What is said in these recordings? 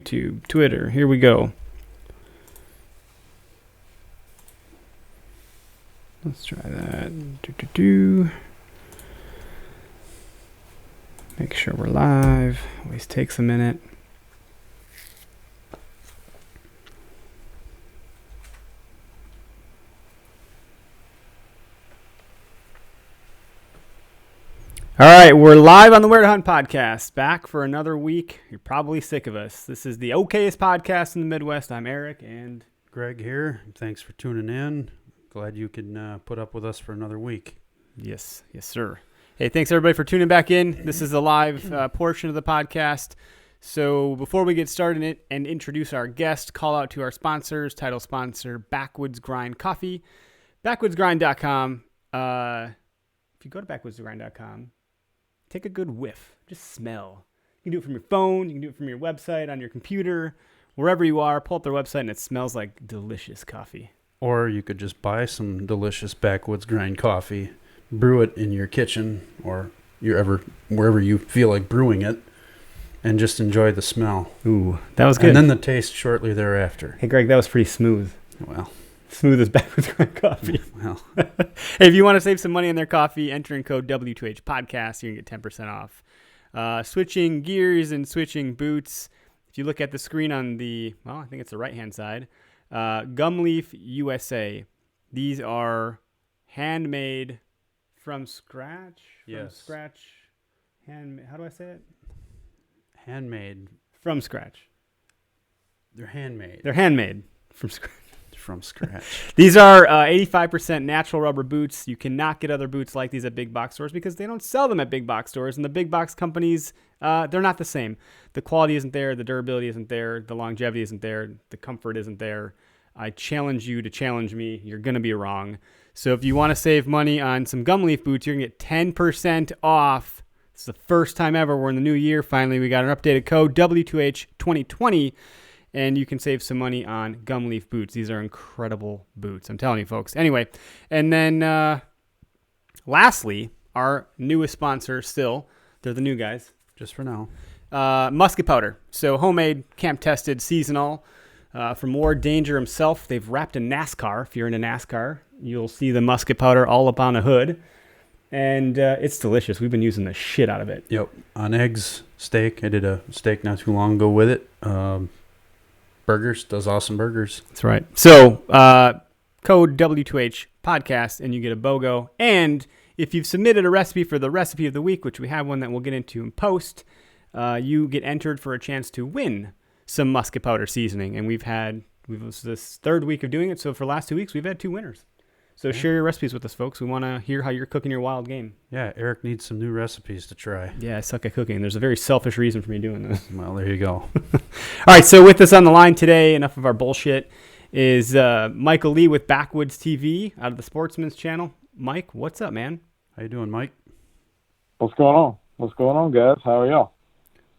YouTube, Twitter. Here we go. Let's try that. Make sure we're live. Always takes a minute. All right, we're live on the Where to Hunt podcast, back for another week. You're probably sick of us. This is the okayest podcast in the Midwest. I'm Eric and Greg here. Thanks for tuning in. Glad you can put up with us for another week. Yes, sir. Hey, thanks everybody for tuning back in. This is the live portion of the podcast. So before we get started and introduce our guest, call out to our sponsors, title sponsor, Backwoods Grind Coffee, backwoodsgrind.com. If you go to backwoodsgrind.com, take a good whiff. Just smell. You can do it from your phone. You can do it from your website, on your computer, wherever you are. Pull up their website, and it smells like delicious coffee. Or you could just buy some delicious Backwoods Grind coffee, brew it in your kitchen or wherever you feel like brewing it, and just enjoy the smell. Ooh, that was good. And then the taste shortly thereafter. Hey, Greg, that was pretty smooth. Well, smooth as Backwoods Grind coffee. Well. Hey, if you want to save some money on their coffee, enter in code W2H podcast. You can get 10% off. Switching gears and switching boots. If you look at the screen on I think it's the right-hand side, Gumleaf USA. These are handmade from scratch? Yes. From scratch. How do I say it? Handmade. From scratch. They're handmade. They're handmade from scratch. From scratch. These are 85% natural rubber boots. You cannot get other boots like these at big box stores because they don't sell them at big box stores. And the big box companies, they're not the same. The quality isn't there. The durability isn't there. The longevity isn't there. The comfort isn't there. I challenge you to challenge me. You're going to be wrong. So if you want to save money on some Gumleaf boots, you're going to get 10% off. It's the first time ever. We're in the new year. Finally, we got an updated code, W2H2020. And you can save some money on Gumleaf boots. These are incredible boots. I'm telling you, folks. Anyway, and then lastly, our newest sponsor still. They're the new guys. Just for now. Musket powder. So homemade, camp-tested, seasonal. From Ward Danger himself, they've wrapped a NASCAR. If you're into NASCAR, you'll see the musket powder all up on a hood. And it's delicious. We've been using the shit out of it. Yep. On eggs, steak. I did a steak not too long ago with it. Burgers, does awesome burgers. That's right. So, code W2H podcast, and you get a BOGO. And if you've submitted a recipe for the recipe of the week, which we have one that we'll get into in post, you get entered for a chance to win some musket powder seasoning. And this this third week of doing it. So for the last 2 weeks, we've had 2 winners. So share your recipes with us, folks. We want to hear how you're cooking your wild game. Yeah, Eric needs some new recipes to try. Yeah, I suck at cooking. There's a very selfish reason for me doing this. Well, there you go. All right, so with us on the line today, enough of our bullshit, is Michael Lee with Backwoods TV out of the Sportsman's Channel. Mike, what's up, man? How you doing, Mike? What's going on? What's going on, guys? How are y'all?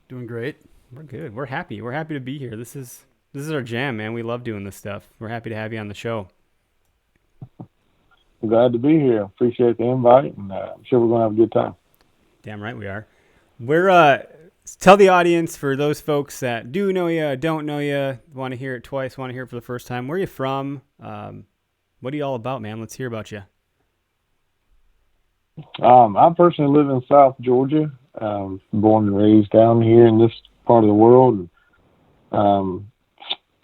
Doing great. We're good. We're happy. We're happy to be here. This is our jam, man. We love doing this stuff. We're happy to have you on the show. I'm glad to be here. Appreciate the invite, and I'm sure we're going to have a good time. Damn right we are. We're tell the audience, for those folks that do know you, don't know you, want to hear it twice, want to hear it for the first time, where are you from? What are you all about, man? Let's hear about you. I personally live in South Georgia. Born and raised down here in this part of the world.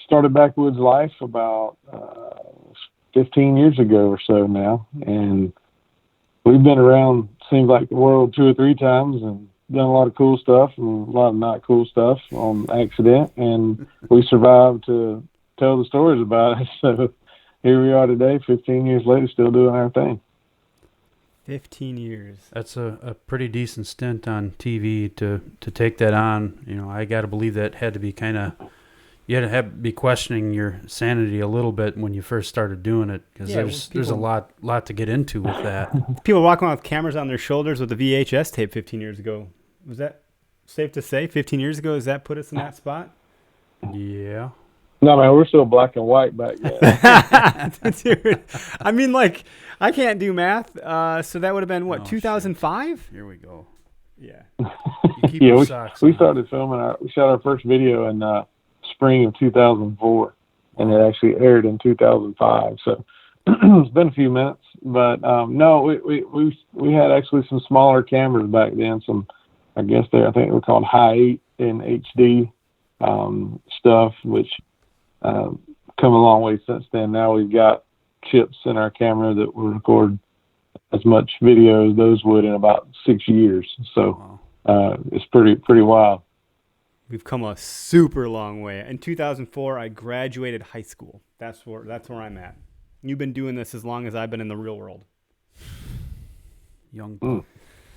Started Backwoods life about 15 years ago or so now, and we've been around, seems like the world 2 or 3 times, and done a lot of cool stuff and a lot of not cool stuff on accident, and we survived to tell the stories about it. So here we are today, 15 years later, still doing our thing. 15 years. That's a pretty decent stint on TV to take that on. You know, I got to believe that had to be you had to be questioning your sanity a little bit when you first started doing it, because there's a lot to get into with that. People walking around with cameras on their shoulders with a VHS tape 15 years ago. Was that safe to say? 15 years ago, does that put us in that spot? Yeah. No, man, we're still black and white back then. Dude, I mean, like, I can't do math, so that would have been, what, 2005? Here we go. Yeah. You keep your socks we on. started filming, we shot our first video in spring of 2004, and it actually aired in 2005. So it's been a few minutes, but no, we had actually some smaller cameras back then. Some, I think they were called high 8 and HD stuff, which come a long way since then. Now we've got chips in our camera that will record as much video as those would in about 6 years. So it's pretty wild. We've come a super long way. In 2004, I graduated high school. That's where I'm at. You've been doing this as long as I've been in the real world. Young.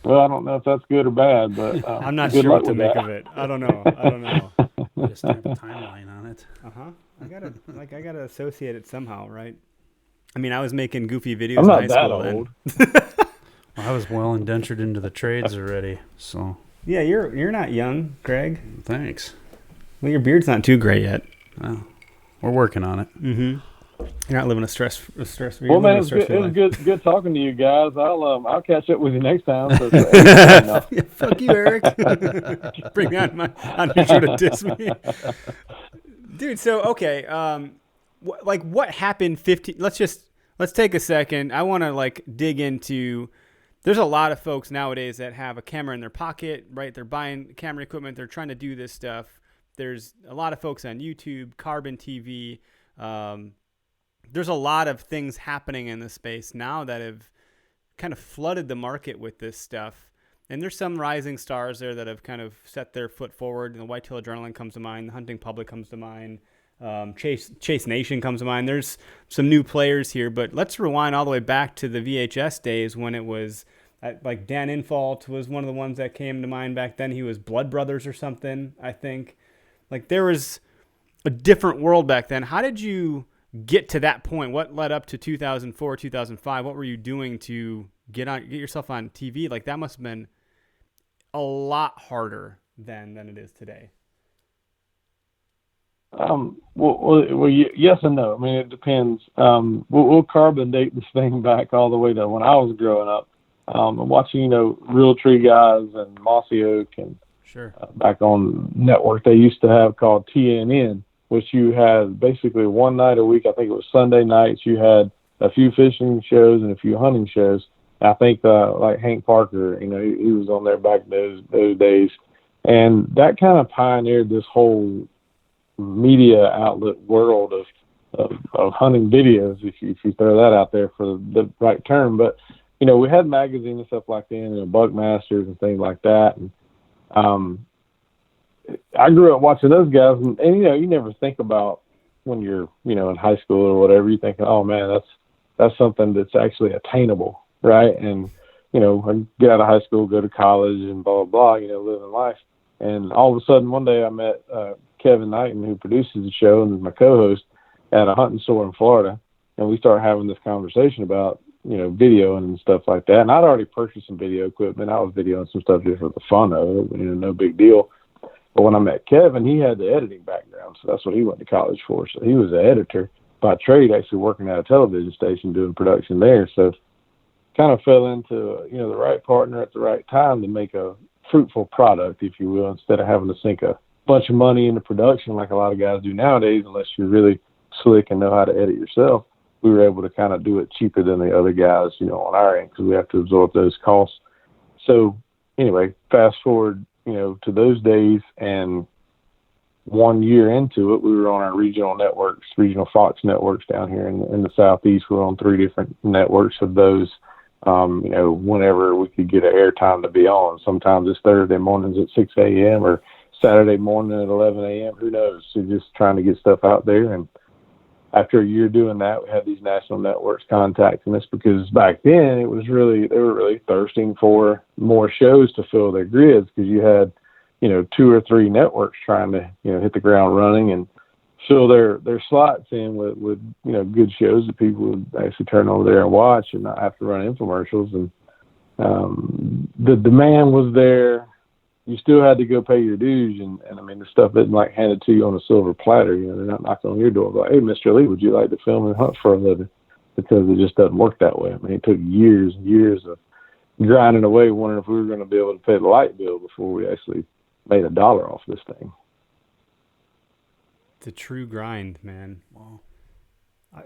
Well, I don't know if that's good or bad, but I'm not sure what to make of it. I don't know. Just have a timeline on it. I gotta associate it somehow, right? I mean, I was making goofy videos I'm in not high that school old. I was well indentured into the trades already, so. Yeah, you're not young, Greg. Thanks. Well, your beard's not too gray yet. Well, we're working on it. Mm-hmm. You're not living a stress. Well, man, it was good talking to you guys. I'll catch up with you next time. So yeah, fuck you, Eric. Bring me on your show to diss me, dude. So okay, what happened 15? Let's take a second. I want to dig into. There's a lot of folks nowadays that have a camera in their pocket, right? They're buying camera equipment. They're trying to do this stuff. There's a lot of folks on YouTube, Carbon TV. There's a lot of things happening in the space now that have kind of flooded the market with this stuff. And there's some rising stars there that have kind of set their foot forward. And the Whitetail Adrenaline comes to mind. The Hunting Public comes to mind. Chase Nation comes to mind. There's some new players here, but let's rewind all the way back to the VHS days when it was Dan Infalt was one of the ones that came to mind back then. He was Blood Brothers or something, I think. There was a different world back then. How did you get to that point? What led up to 2004, 2005? What were you doing to get yourself on TV? That must have been a lot harder then than it is today. Yes and no. I mean, it depends. We'll carbon date this thing back all the way to when I was growing up. I'm watching, Real Tree Guys and Mossy Oak, and sure. Back on network they used to have called TNN, which you had basically one night a week. I think it was Sunday nights. You had a few fishing shows and a few hunting shows. I think Hank Parker, he was on there back those days, and that kind of pioneered this whole media outlet world of hunting videos, if you throw that out there for the right term. But we had magazines and stuff like that, Buckmasters and things like that. And I grew up watching those guys, and you never think about when you're in high school or whatever. You think, oh man, that's something that's actually attainable, right? And I get out of high school, go to college, and blah blah blah, living life. And all of a sudden, one day I met Kevin Knighton, who produces the show and is my co-host, at a hunting store in Florida, and we started having this conversation about video and stuff like that. And I'd already purchased some video equipment. I was videoing some stuff just for the fun of it, no big deal. But when I met Kevin, he had the editing background, so that's what he went to college for. So he was an editor by trade, actually working at a television station doing production there. So kind of fell into the right partner at the right time to make a fruitful product, if you will, instead of having to sink a bunch of money into production like a lot of guys do nowadays, unless you're really slick and know how to edit yourself. We were able to kind of do it cheaper than the other guys, on our end, because we have to absorb those costs. So anyway, fast forward, to those days, and 1 year into it, we were on our regional networks, regional Fox networks down here in the Southeast. We were on 3 different networks of those, whenever we could get an airtime to be on. Sometimes it's Thursday mornings at 6 a.m. or Saturday morning at 11 a.m. Who knows? So just trying to get stuff out there. And after a year doing that, we had these national networks contacting us, because back then they were really thirsting for more shows to fill their grids, because you had, 2 or 3 networks trying to, hit the ground running and fill their slots in with good shows that people would actually turn over there and watch and not have to run infomercials. And the demand was there. You still had to go pay your dues, and I mean, the stuff isn't handed to you on a silver platter. They're not knocking on your door like, hey, Mr. Lee, would you like to film and hunt for a living? Because it just doesn't work that way. I mean, it took years and years of grinding away, wondering if we were going to be able to pay the light bill before we actually made $1 off this thing. It's a true grind, man. Wow.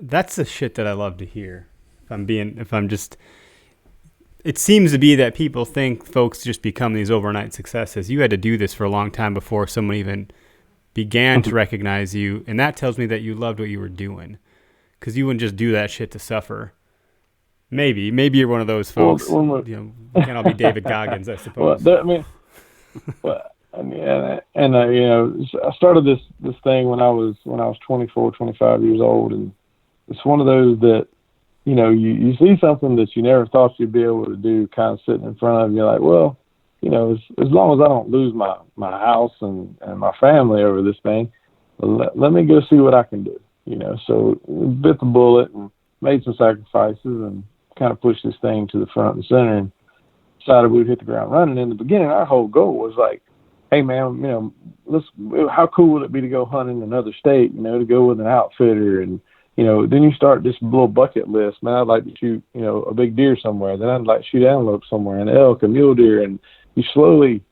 That's the shit that I love to hear. It seems to be that people think folks just become these overnight successes. You had to do this for a long time before someone even began to recognize you. And that tells me that you loved what you were doing, because you wouldn't just do that shit to suffer. Maybe you're one of those folks. You can't all be David Goggins, I suppose. I started this thing when I was 24, 25 years old, and it's one of those that, you see something that you never thought you'd be able to do kind of sitting in front of you. You're like, well, as long as I don't lose my house and my family over this thing, let me go see what I can do. So bit the bullet and made some sacrifices and kind of pushed this thing to the front and center, and decided we'd hit the ground running. In the beginning, our whole goal was like, hey man, how cool would it be to go hunt in another state, to go with an outfitter, and then you start this little bucket list. Man, I'd like to shoot, a big deer somewhere. Then I'd like to shoot antelope somewhere, an elk, a mule deer. And you slowly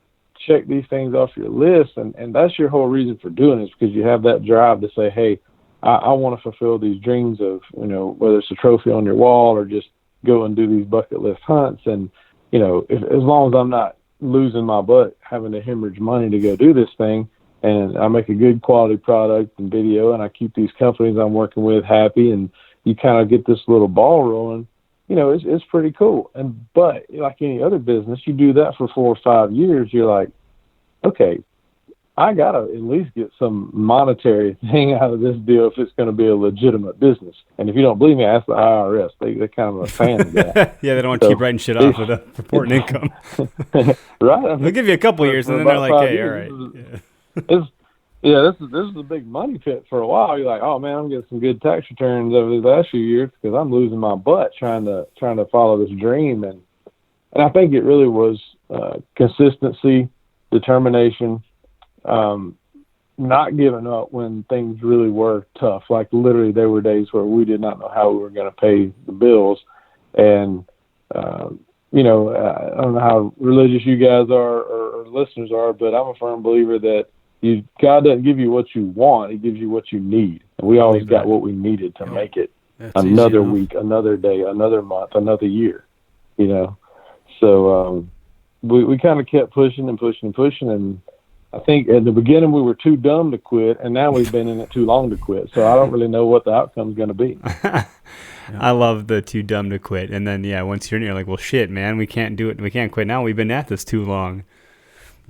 check these things off your list. And that's your whole reason for doing it, is because you have that drive to say, hey, I want to fulfill these dreams of, whether it's a trophy on your wall or just go and do these bucket list hunts. And, as long as I'm not losing my butt having to hemorrhage money to go do this thing, and I make a good quality product and video, and I keep these companies I'm working with happy, and you kind of get this little ball rolling, it's pretty cool. But like any other business, you do that for 4 or 5 years, you're like, okay, I got to at least get some monetary thing out of this deal if it's going to be a legitimate business. And if you don't believe me, ask the IRS. They're kind of a fan of that. Yeah, they don't want to keep writing shit off with a reporting income. Right. They'll give you a couple years, and then they're like, hey, all right. This is a big money pit for a while. You're like, oh man, I'm getting some good tax returns over the last few years because I'm losing my butt trying to follow this dream. And I think it really was consistency, determination, not giving up when things really were tough. Like literally, there were days where we did not know how we were going to pay the bills, and I don't know how religious you guys are or listeners are, but I'm a firm believer that God doesn't give you what you want; He gives you what you need. And we always got what we needed to make it another week, another day, another month, another year. So we kind of kept pushing and pushing and pushing. And I think at the beginning we were too dumb to quit, and now we've been in it too long to quit. So I don't really know what the outcome's going to be. I love the too dumb to quit. And then, once you're in, you're like, well, shit, man, we can't do it. We can't quit now. We've been at this too long.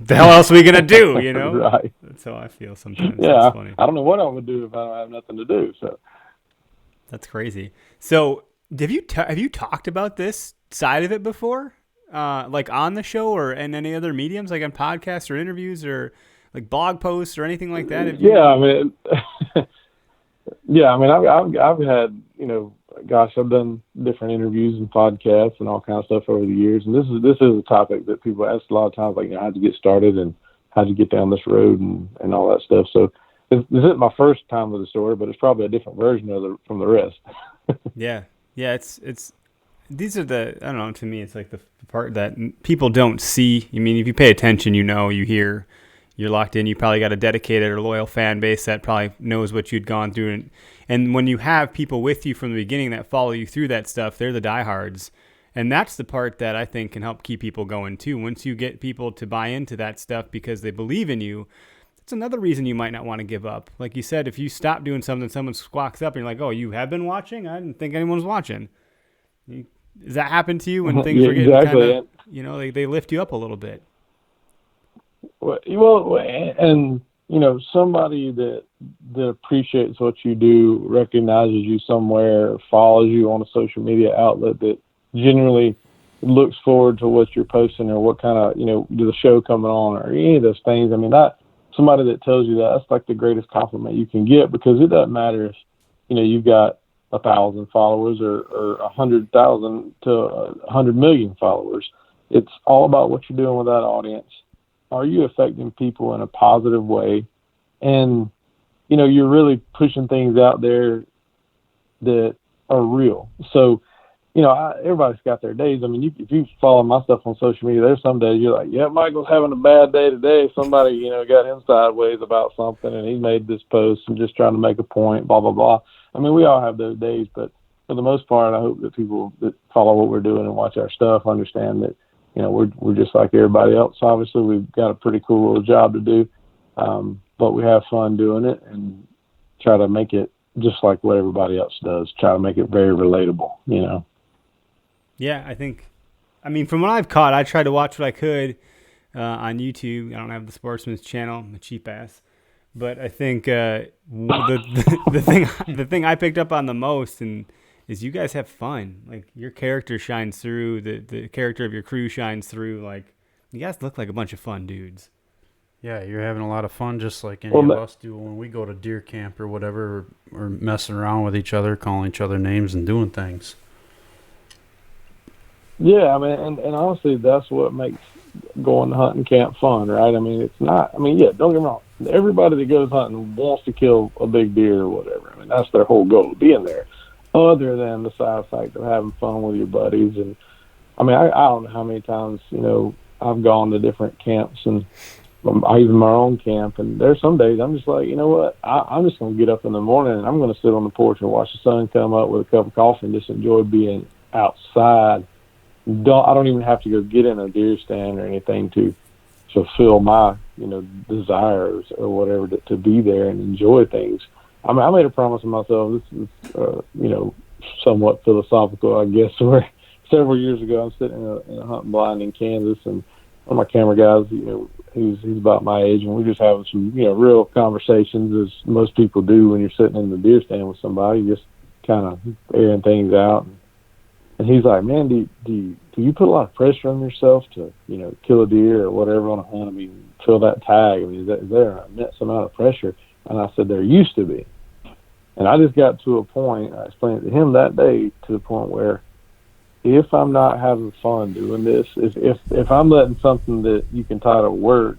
The hell else are we going to do, Right. That's how I feel sometimes. Yeah, that's funny. I don't know what I would do if I don't have nothing to do. So that's crazy. So have you talked about this side of it before? Like on the show or in any other mediums, like on podcasts or interviews or like blog posts or anything like that? I've had, I've done different interviews and podcasts and all kinds of stuff over the years. And this is a topic that people ask a lot of times, like, how'd you get started and how'd you get down this road and all that stuff. So this isn't my first time with the story, but it's probably a different version from the rest. Yeah. It's these are I don't know, to me, it's like the part that people don't see. I mean, if you pay attention, you hear, you're locked in. You probably got a dedicated or loyal fan base that probably knows what you'd gone through. And when you have people with you from the beginning that follow you through that stuff, they're the diehards. And that's the part that I think can help keep people going too. Once you get people to buy into that stuff because they believe in you, that's another reason you might not want to give up. Like you said, if you stop doing something, someone squawks up and you're like, oh, you have been watching? I didn't think anyone was watching. Does that happen to you when things were getting kind of, they lift you up a little bit? Well, and somebody that appreciates what you do, recognizes you somewhere, follows you on a social media outlet that generally looks forward to what you're posting or what kind of, the show coming on or any of those things. I mean, somebody that tells you that's like the greatest compliment you can get, because it doesn't matter if, you've got 1,000 followers or 100,000 to 100 million followers. It's all about what you're doing with that audience. Are you affecting people in a positive way? And, you're really pushing things out there that are real. So everybody's got their days. I mean, if you follow my stuff on social media, there's some days you're like, yeah, Michael's having a bad day today. Somebody, got him sideways about something, and he made this post and just trying to make a point, blah, blah, blah. I mean, we all have those days, but for the most part, I hope that people that follow what we're doing and watch our stuff understand that, we're just like everybody else. Obviously, we've got a pretty cool little job to do, but we have fun doing it and try to make it just like what everybody else does. Try to make it very relatable. Yeah, from what I've caught, I tried to watch what I could on YouTube. I don't have the Sportsman's channel. I'm a cheap ass. But I think the thing I picked up on the most is you guys have fun. Like, your character shines through. The character of your crew shines through. Like, you guys look like a bunch of fun dudes. Yeah, you're having a lot of fun, just like any of us do when we go to deer camp or whatever, or messing around with each other, calling each other names and doing things. Yeah, I mean, and honestly, that's what makes going to hunting camp fun, right? I mean, it's not. I mean, yeah, don't get me wrong. Everybody that goes hunting wants to kill a big deer or whatever. I mean, that's their whole goal, being there. Other than the side effect of having fun with your buddies, and I mean, I don't know how many times I've gone to different camps and even my own camp, and there's some days I'm just like, you know what? I'm just going to get up in the morning and I'm going to sit on the porch and watch the sun come up with a cup of coffee and just enjoy being outside. I don't even have to go get in a deer stand or anything to fulfill my desires or whatever to be there and enjoy things. I mean, I made a promise to myself. This is somewhat philosophical, I guess. Where several years ago, I'm sitting in a hunting blind in Kansas, and one of my camera guys, he's about my age, and we're just having some real conversations, as most people do when you're sitting in the deer stand with somebody, just kind of airing things out. And he's like, man, do you put a lot of pressure on yourself to, kill a deer or whatever on a hunt? I mean, fill that tag. I mean, is there an immense amount of pressure? And I said, there used to be. And I just got to a point, I explained it to him that day, to the point where if I'm not having fun doing this, if I'm letting something that you can title work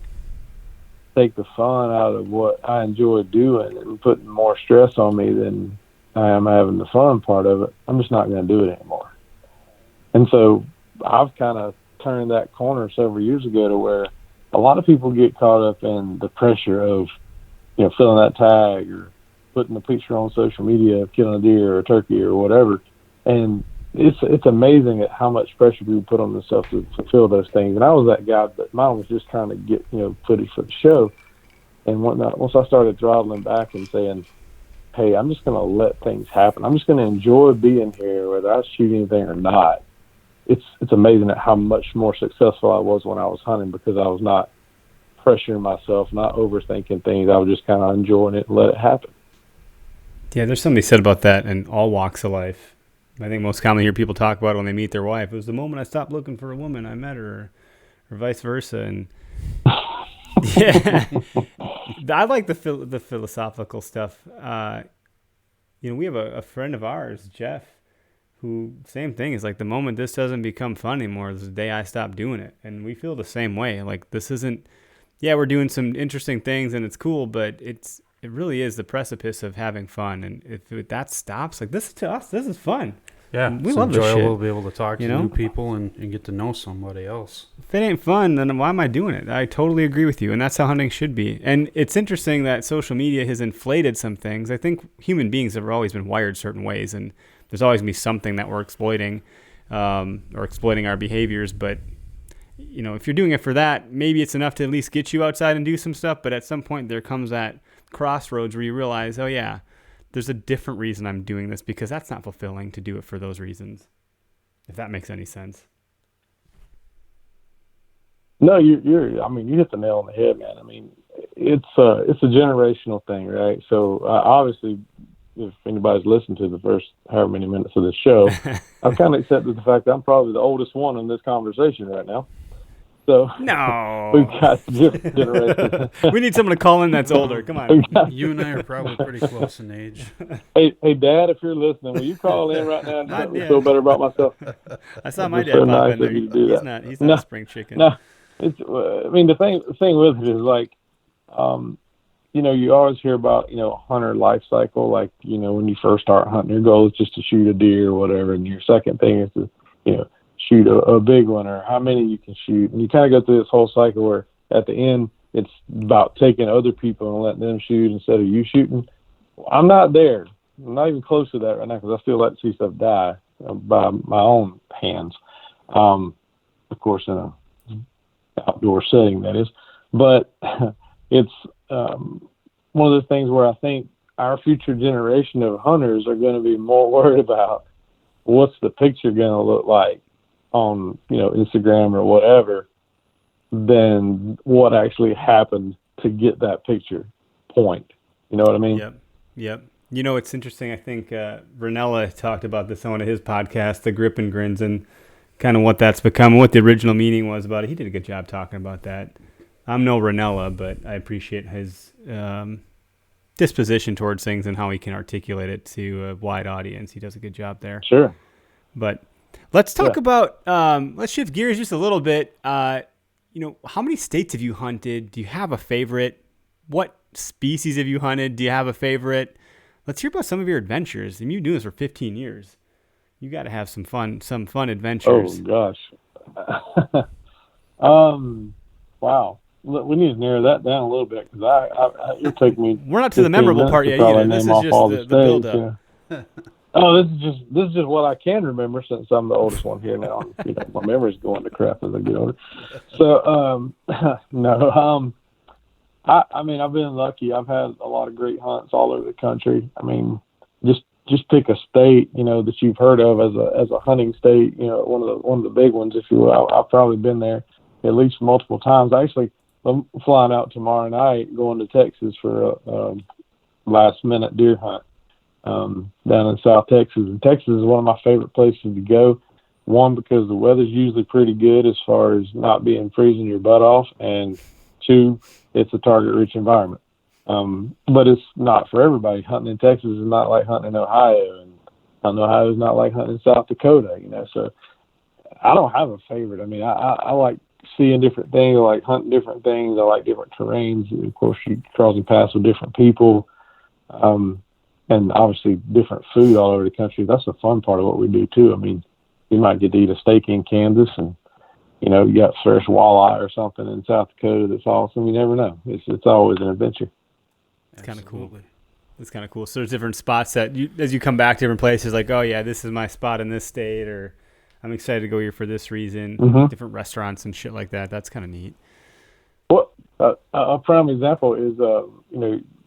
take the fun out of what I enjoy doing and putting more stress on me than I am having the fun part of it, I'm just not going to do it anymore. And so I've kind of turned that corner several years ago to where a lot of people get caught up in the pressure of, filling that tag or putting a picture on social media of killing a deer or a turkey or whatever. And it's amazing at how much pressure people put on themselves to fulfill those things. And I was that guy, but mine was just trying to get, footage for the show and whatnot. Once I started throttling back and saying, hey, I'm just going to let things happen. I'm just going to enjoy being here, whether I shoot anything or not. It's amazing at how much more successful I was when I was hunting, because I was not pressuring myself, not overthinking things. I was just kind of enjoying it and let it happen. Yeah, there's something said about that in all walks of life. I think most commonly hear people talk about it when they meet their wife. It was the moment I stopped looking for a woman, I met her, or vice versa. And yeah, I like the philosophical stuff. We have a friend of ours, Jeff, who, same thing, is like, the moment this doesn't become fun anymore is the day I stop doing it. And we feel the same way. Like, this isn't, we're doing some interesting things and it's cool, but it really is the precipice of having fun. And if that stops, like, this to us, this is fun. Yeah, we it's love enjoyable this shit, to be able to talk to new people and get to know somebody else. If it ain't fun, then why am I doing it? I totally agree with you, and that's how hunting should be. And it's interesting that social media has inflated some things. I think human beings have always been wired certain ways, and there's always going to be something that we're exploiting or exploiting our behaviors. But, if you're doing it for that, maybe it's enough to at least get you outside and do some stuff. But at some point there comes that crossroads where you realize, oh, yeah, there's a different reason I'm doing this, because that's not fulfilling to do it for those reasons, if that makes any sense. No, you hit the nail on the head, man. I mean, it's a generational thing, right? So obviously, if anybody's listened to the first however many minutes of this show, I've kind of accepted the fact that I'm probably the oldest one in this conversation right now. So no, we've got different generations. We need someone to call in that's older. Come on. You and I are probably pretty close in age. Hey, Dad, if you're listening, will you call in right now and make me feel better about myself? I saw my dad pop in there. He's not a spring chicken. No, the thing with it is, like, you always hear about, hunter life cycle. Like, when you first start hunting, your goal is just to shoot a deer or whatever. And your second thing is to, shoot a big one, or how many you can shoot. And you kind of go through this whole cycle where at the end, it's about taking other people and letting them shoot instead of you shooting. I'm not there. I'm not even close to that right now because I still like to see stuff die by my own hands. Of course, in a outdoor setting, that is. But it's one of those things where I think our future generation of hunters are going to be more worried about what's the picture going to look like on, Instagram or whatever, than what actually happened to get that picture point. You know what I mean? Yep. It's interesting. I think Ranella talked about this on one of his podcasts, The Grip and Grins, and kind of what that's become, what the original meaning was about it. He did a good job talking about that. I'm no Ranella, but I appreciate his disposition towards things and how he can articulate it to a wide audience. He does a good job there. Sure. But let's talk about, let's shift gears just a little bit. How many states have you hunted? Do you have a favorite? What species have you hunted? Do you have a favorite? Let's hear about some of your adventures. I mean, you've been doing this for 15 years. You got to have some fun adventures. Oh gosh. Wow. We need to narrow that down a little bit because it'll take me. We're not to the memorable part yet either. This is just the build up. Yeah. Oh, this is just what I can remember since I'm the oldest one here now. My memory's going to crap as I get older. So, no. I mean, I've been lucky. I've had a lot of great hunts all over the country. I mean, just pick a state, that you've heard of as a hunting state. One of the big ones, if you will. I've probably been there at least multiple times. Actually, I'm flying out tomorrow night, going to Texas for a last minute deer hunt down in South Texas. And Texas is one of my favorite places to go. One, because the weather's usually pretty good as far as not being freezing your butt off, and two, it's a target-rich environment. But it's not for everybody. Hunting in Texas is not like hunting in Ohio, and hunting in Ohio is not like hunting in South Dakota, So I don't have a favorite. I mean, I like seeing different things. I like hunting different things. I like different terrains. And of course, you crossing paths with different people, and obviously different food all over the country. That's the fun part of what we do too. I mean, you might get to eat a steak in Kansas, and you got fresh walleye or something in South Dakota that's awesome. You never know. It's always an adventure. It's kind of cool. It's kind of cool. So there's different spots that as you come back to different places, like, oh yeah, this is my spot in this state, or I'm excited to go here for this reason. Mm-hmm. Different restaurants and shit like that. That's kind of neat. Well, a prime example is,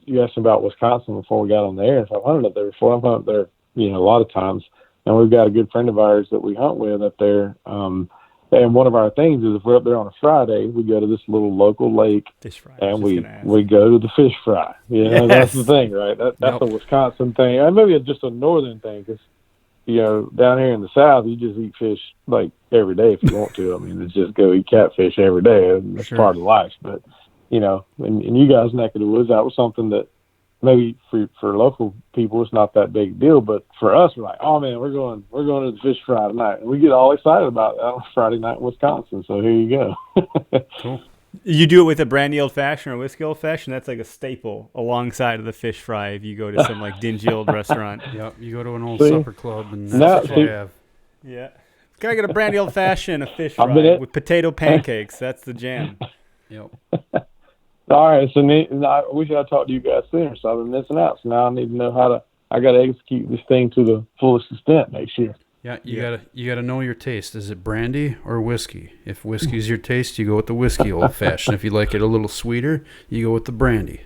you asked about Wisconsin before we got on the air. So I've hunted up there before. I've hunted up there, a lot of times, and we've got a good friend of ours that we hunt with up there. And one of our things is if we're up there on a Friday, we go to this little local lake, fish fry, and we go to the fish fry. Yes. That's the thing, right? That's a Wisconsin thing. And maybe it's just a northern thing because, down here in the South, you just eat fish like every day if you want to. I mean, it's just go eat catfish every day. That's part of life. But, in you guys' neck of the woods, that was something that maybe for local people it's not that big a deal, but for us, we're like, oh man, we're going to the fish fry tonight, and we get all excited about that on Friday night in Wisconsin. So here you go. Cool. You do it with a brandy old fashioned or whiskey old fashioned. That's like a staple alongside of the fish fry. If you go to some like dingy old restaurant, you go to an old supper club, and that's what you have. Yeah, gotta get a brandy old fashioned, a fish fry with potato pancakes. That's the jam. Yep. All right, so I wish I'd talked to you guys sooner, so I've been missing out. So now I need to know I got to execute this thing to the fullest extent next year. Yeah, you gotta know your taste. Is it brandy or whiskey? If whiskey's your taste, you go with the whiskey old fashioned. If you like it a little sweeter, you go with the brandy.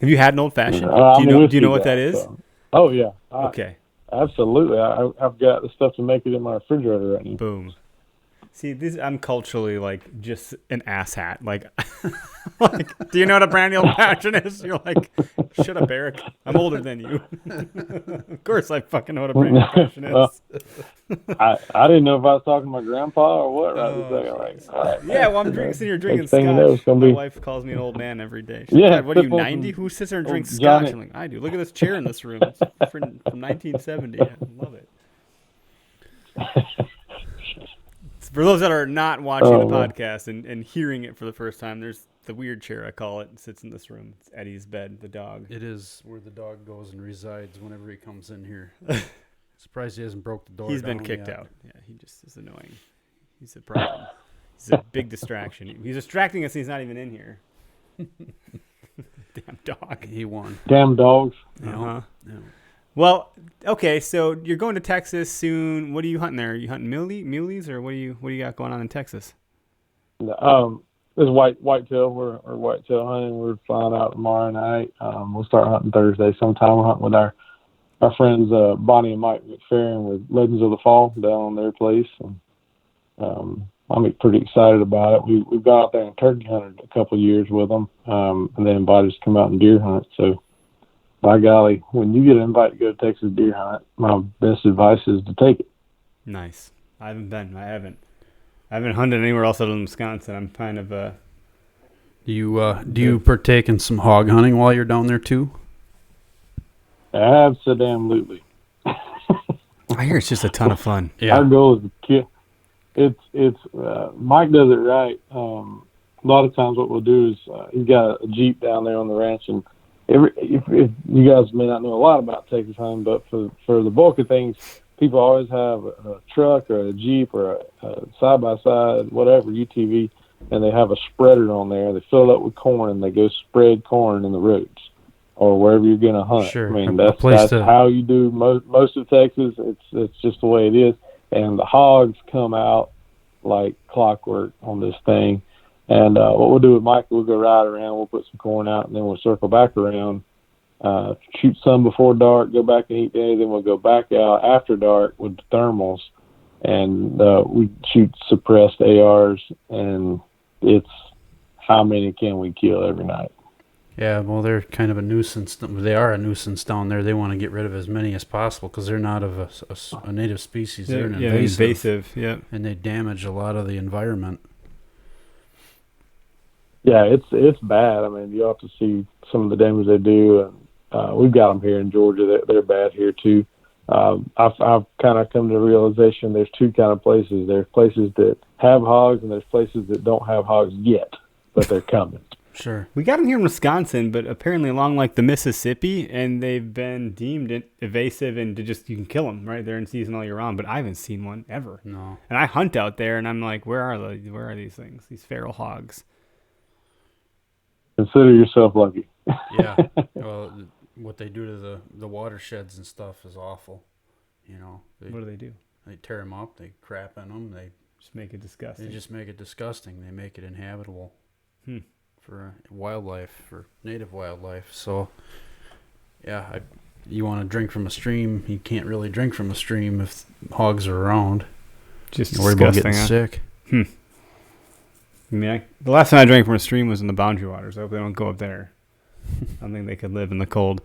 Have you had an old fashioned? Do you know what that is? So. Oh yeah. Okay. Absolutely. I've got the stuff to make it in my refrigerator right now. Boom. See, I'm culturally like just an asshat. Like, do you know what a brandy old fashioned is? You're like, shut up, Eric. I'm older than you. Of course, I fucking know what a brandy old fashioned is. I didn't know if I was talking to my grandpa or what. Yeah, well, I'm sitting here drinking scotch. My wife calls me an old man every day. She's like, what are you, 90? Who sits there and drinks scotch? I'm like, I do. Look at this chair in this room. It's from 1970. I love it. For those that are not watching the podcast and hearing it for the first time, there's the weird chair, I call it. It sits in this room. It's Eddie's bed, the dog. It is where the dog goes and resides whenever he comes in here. Surprised he hasn't broke the door. He's been kicked out. Yeah, he just is annoying. He's a problem. He's a big distraction. He's distracting us. He's not even in here. Damn dog. He won. Damn dogs. Uh-huh. Yeah. Well, okay, so you're going to Texas soon. What are you hunting there? Are you hunting muleys, or what do you got going on in Texas? This whitetail. We're whitetail hunting. We're flying out tomorrow night. We'll start hunting Thursday sometime. We're hunting with our friends Bonnie and Mike McFerrin with Legends of the Fall down on their place, and I'm pretty excited about it. We've gone out there and turkey hunted a couple of years with them, and they invited us to come out and deer hunt. So, by golly, when you get an invite to go to Texas deer hunt, my best advice is to take it. Nice. I haven't been. I haven't hunted anywhere else other than Wisconsin. I'm kind of Do you partake in some hog hunting while you're down there too? Absolutely. I hear it's just a ton of fun. Yeah. Our goal is to kill. It's Mike does it right. A lot of times what we'll do is he's got a Jeep down there on the ranch, and if you guys may not know a lot about Texas hunting, but for the bulk of things, people always have a truck or a Jeep or a side-by-side, whatever, UTV, and they have a spreader on there. They fill it up with corn, and they go spread corn in the roads or wherever you're going to hunt. Sure. I mean, that's how you do most of Texas. It's just the way it is. And the hogs come out like clockwork on this thing. And what we'll do with Mike, we'll go ride around, we'll put some corn out, and then we'll circle back around, shoot some before dark, go back and eat dinner, then we'll go back out after dark with the thermals, and we shoot suppressed ARs, and it's how many can we kill every night. Yeah, well, they're kind of a nuisance. They are a nuisance down there. They want to get rid of as many as possible because they're not of a native species. They're invasive. Yeah, and they damage a lot of the environment. Yeah, it's bad. I mean, you have to see some of the damage they do. And we've got them here in Georgia. They're bad here too. I've kind of come to the realization there's two kind of places. There's places that have hogs, and there's places that don't have hogs yet, but they're coming. Sure. We got them here in Wisconsin, but apparently along like the Mississippi, and they've been deemed invasive and you can kill them, right? They're in season all year round, but I haven't seen one ever. No. And I hunt out there, and I'm like, where are these things? These feral hogs. Consider yourself lucky. Yeah. Well, what they do to the watersheds and stuff is awful. You know. What do? They tear them up. They crap in them. They just make it disgusting. They just make it disgusting. They make it inhabitable. For wildlife, for native wildlife. So, yeah, you want to drink from a stream, you can't really drink from a stream if hogs are around. Just you worry about getting sick. I mean, the last time I drank from a stream was in the Boundary Waters. I hope they don't go up there. I don't think they could live in the cold.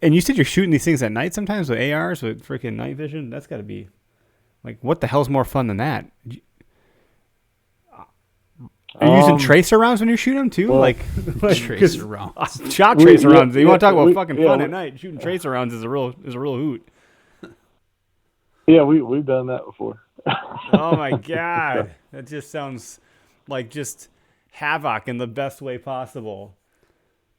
And you said you're shooting these things at night sometimes with ARs, with freaking night vision? That's got to be, like, what the hell's more fun than that? Are you using tracer rounds when you shoot them too? Well, like tracer rounds. Shot tracer rounds. You want to talk about fucking fun at night? Shooting tracer rounds is a real hoot. Yeah, we've done that before. Oh my god, that just sounds like just havoc in the best way possible.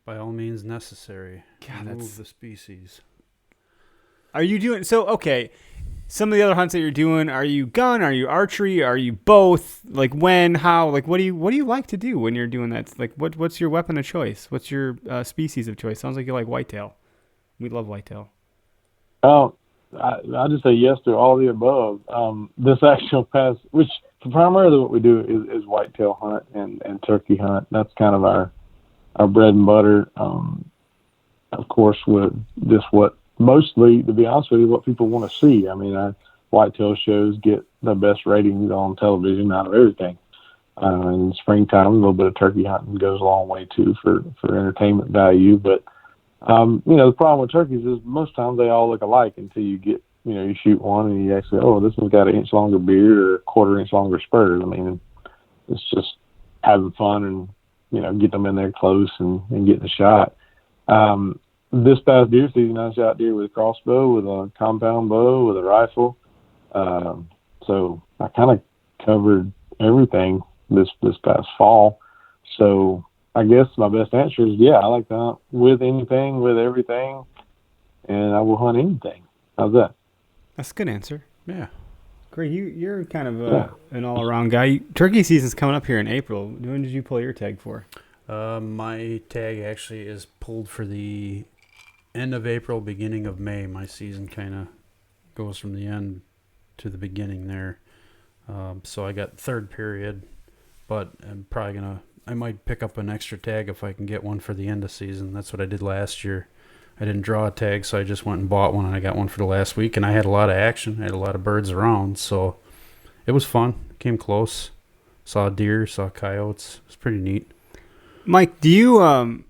By all means necessary. God, remove the species. Are you doing so? Okay. Some of the other hunts that you're doing, are you gun? Are you archery? Are you both? Like when? How? Like what do you like to do when you're doing that? Like what's your weapon of choice? What's your species of choice? Sounds like you like whitetail. We love whitetail. Oh, I just say yes to all the above. This actual pass, which primarily what we do is whitetail hunt and turkey hunt. That's kind of our bread and butter. Of course, with just what. Mostly, to be honest with you, what people want to see. I mean, our whitetail shows get the best ratings on television out of everything. In springtime, a little bit of turkey hunting goes a long way too for entertainment value. But the problem with turkeys is most times they all look alike until you get you shoot one and you actually this one's got an inch longer beard or a quarter inch longer spurs. I mean, it's just having fun and get them in there close and getting a shot. This past deer season, I shot deer with a crossbow, with a compound bow, with a rifle. So I kind of covered everything this past fall. So I guess my best answer is yeah. I like to hunt with anything, with everything, and I will hunt anything. How's that? That's a good answer. Yeah. Great. You're kind of an all around guy. Turkey season's coming up here in April. When did you pull your tag for? My tag actually is pulled for the end of April, beginning of May. My season kind of goes from the end to the beginning there. So I got third period, but I might pick up an extra tag if I can get one for the end of season. That's what I did last year. I didn't draw a tag, so I just went and bought one, and I got one for the last week, and I had a lot of action. I had a lot of birds around, so it was fun. Came close. Saw deer, saw coyotes. It was pretty neat. Mike, do you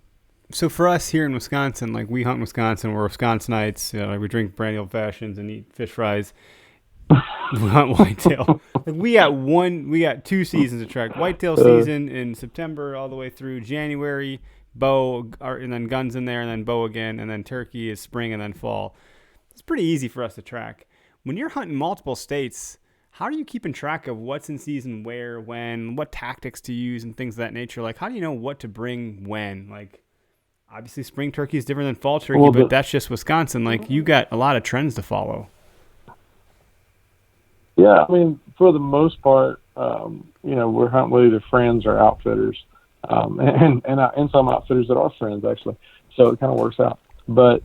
so for us here in Wisconsin, like we hunt in Wisconsin, we're Wisconsinites, like we drink brandy old fashions and eat fish fries. We hunt whitetail. Like we got 2 seasons of track. Whitetail season in September all the way through January, bow, and then guns in there, and then bow again, and then turkey is spring and then fall. It's pretty easy for us to track. When you're hunting multiple states, how are you keeping track of what's in season where, when, what tactics to use and things of that nature? Like, how do you know what to bring when? Like, obviously spring turkey is different than fall turkey, but that's just Wisconsin. Like, you got a lot of trends to follow. Yeah, I mean, for the most part, we're hunting with either friends or outfitters, and some outfitters that are friends actually. So it kind of works out. But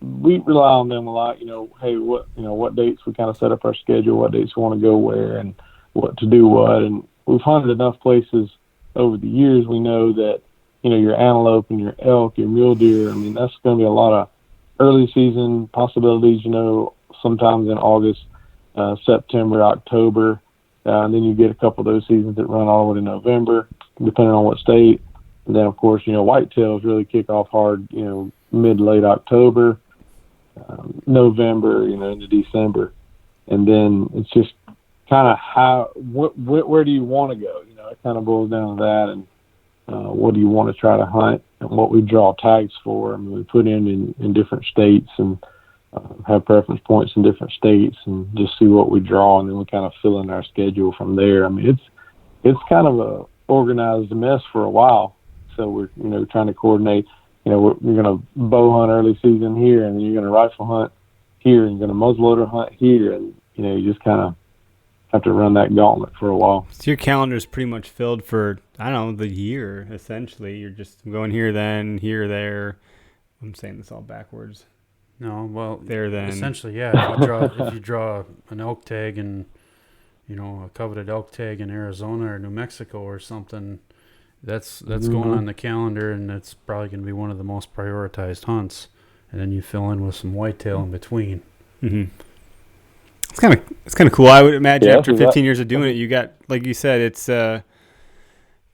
we rely on them a lot. Hey, what dates we kind of set up our schedule, what dates we want to go where, and what to do what. And we've hunted enough places over the years. We know that your antelope and your elk, your mule deer. I mean, that's going to be a lot of early season possibilities. Sometimes in August. September, October, and then you get a couple of those seasons that run all the way to November, depending on what state. And then, of course, whitetails really kick off hard, mid, late October, November, into December. And then it's just kind of where do you want to go? It kind of boils down to that, and what do you want to try to hunt, and what we draw tags for. I mean, we put in different states and have preference points in different states and just see what we draw, and then we kind of fill in our schedule from there. I mean, it's kind of a organized mess for a while. So we're trying to coordinate. We're going to bow hunt early season here, and then you're going to rifle hunt here, and you're going to muzzleloader hunt here, and you just kind of have to run that gauntlet for a while. So your calendar is pretty much filled for the year essentially. You're just going here, then here, there. I'm saying this all backwards. No, well, there then. Essentially, yeah. If you draw an elk tag and a coveted elk tag in Arizona or New Mexico or something, that's going on the calendar, and it's probably going to be one of the most prioritized hunts. And then you fill in with some whitetail in between. Mm-hmm. It's kind of cool. I would imagine after 15 years of doing it, you got, like you said, it's kind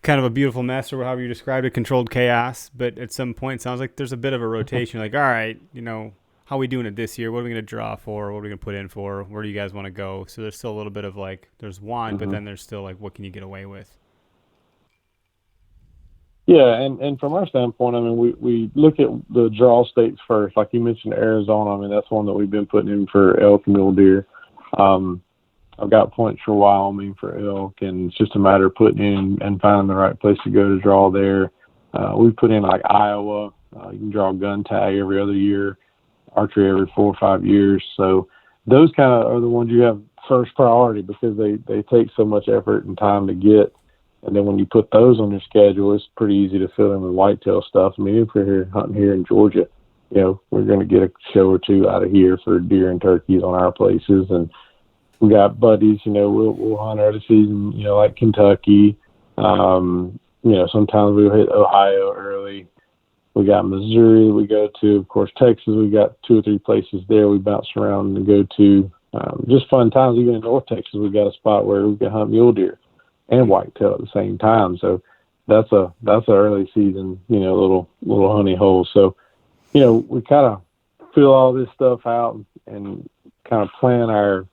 of a beautiful mess, or however you described it, controlled chaos. But at some point, it sounds like there's a bit of a rotation. Like, all right, how are we doing it this year? What are we going to draw for? What are we going to put in for? Where do you guys want to go? So there's still a little bit of like, there's one, but then there's still like, what can you get away with? Yeah, and from our standpoint, I mean, we look at the draw states first. Like you mentioned, Arizona. I mean, that's one that we've been putting in for elk and mule deer. I've got points for Wyoming for elk, and it's just a matter of putting in and finding the right place to go to draw there. We put in like Iowa. You can draw a gun tag every other year. Archery every 4 or 5 years. So those kind of are the ones you have first priority because they take so much effort and time to get. And then when you put those on your schedule, it's pretty easy to fill in with whitetail stuff. I mean, if we're here hunting here in Georgia, we're going to get a show or two out of here for deer and turkeys on our places. And we got buddies, we'll hunt early season, like Kentucky. Sometimes we'll hit Ohio early. We got Missouri we go to. Of course, Texas, we got 2 or 3 places there we bounce around and go to. Just fun times. Even in North Texas, we got a spot where we can hunt mule deer and whitetail at the same time. So that's a early season, little honey hole. So, we kind of fill all this stuff out and kind of plan our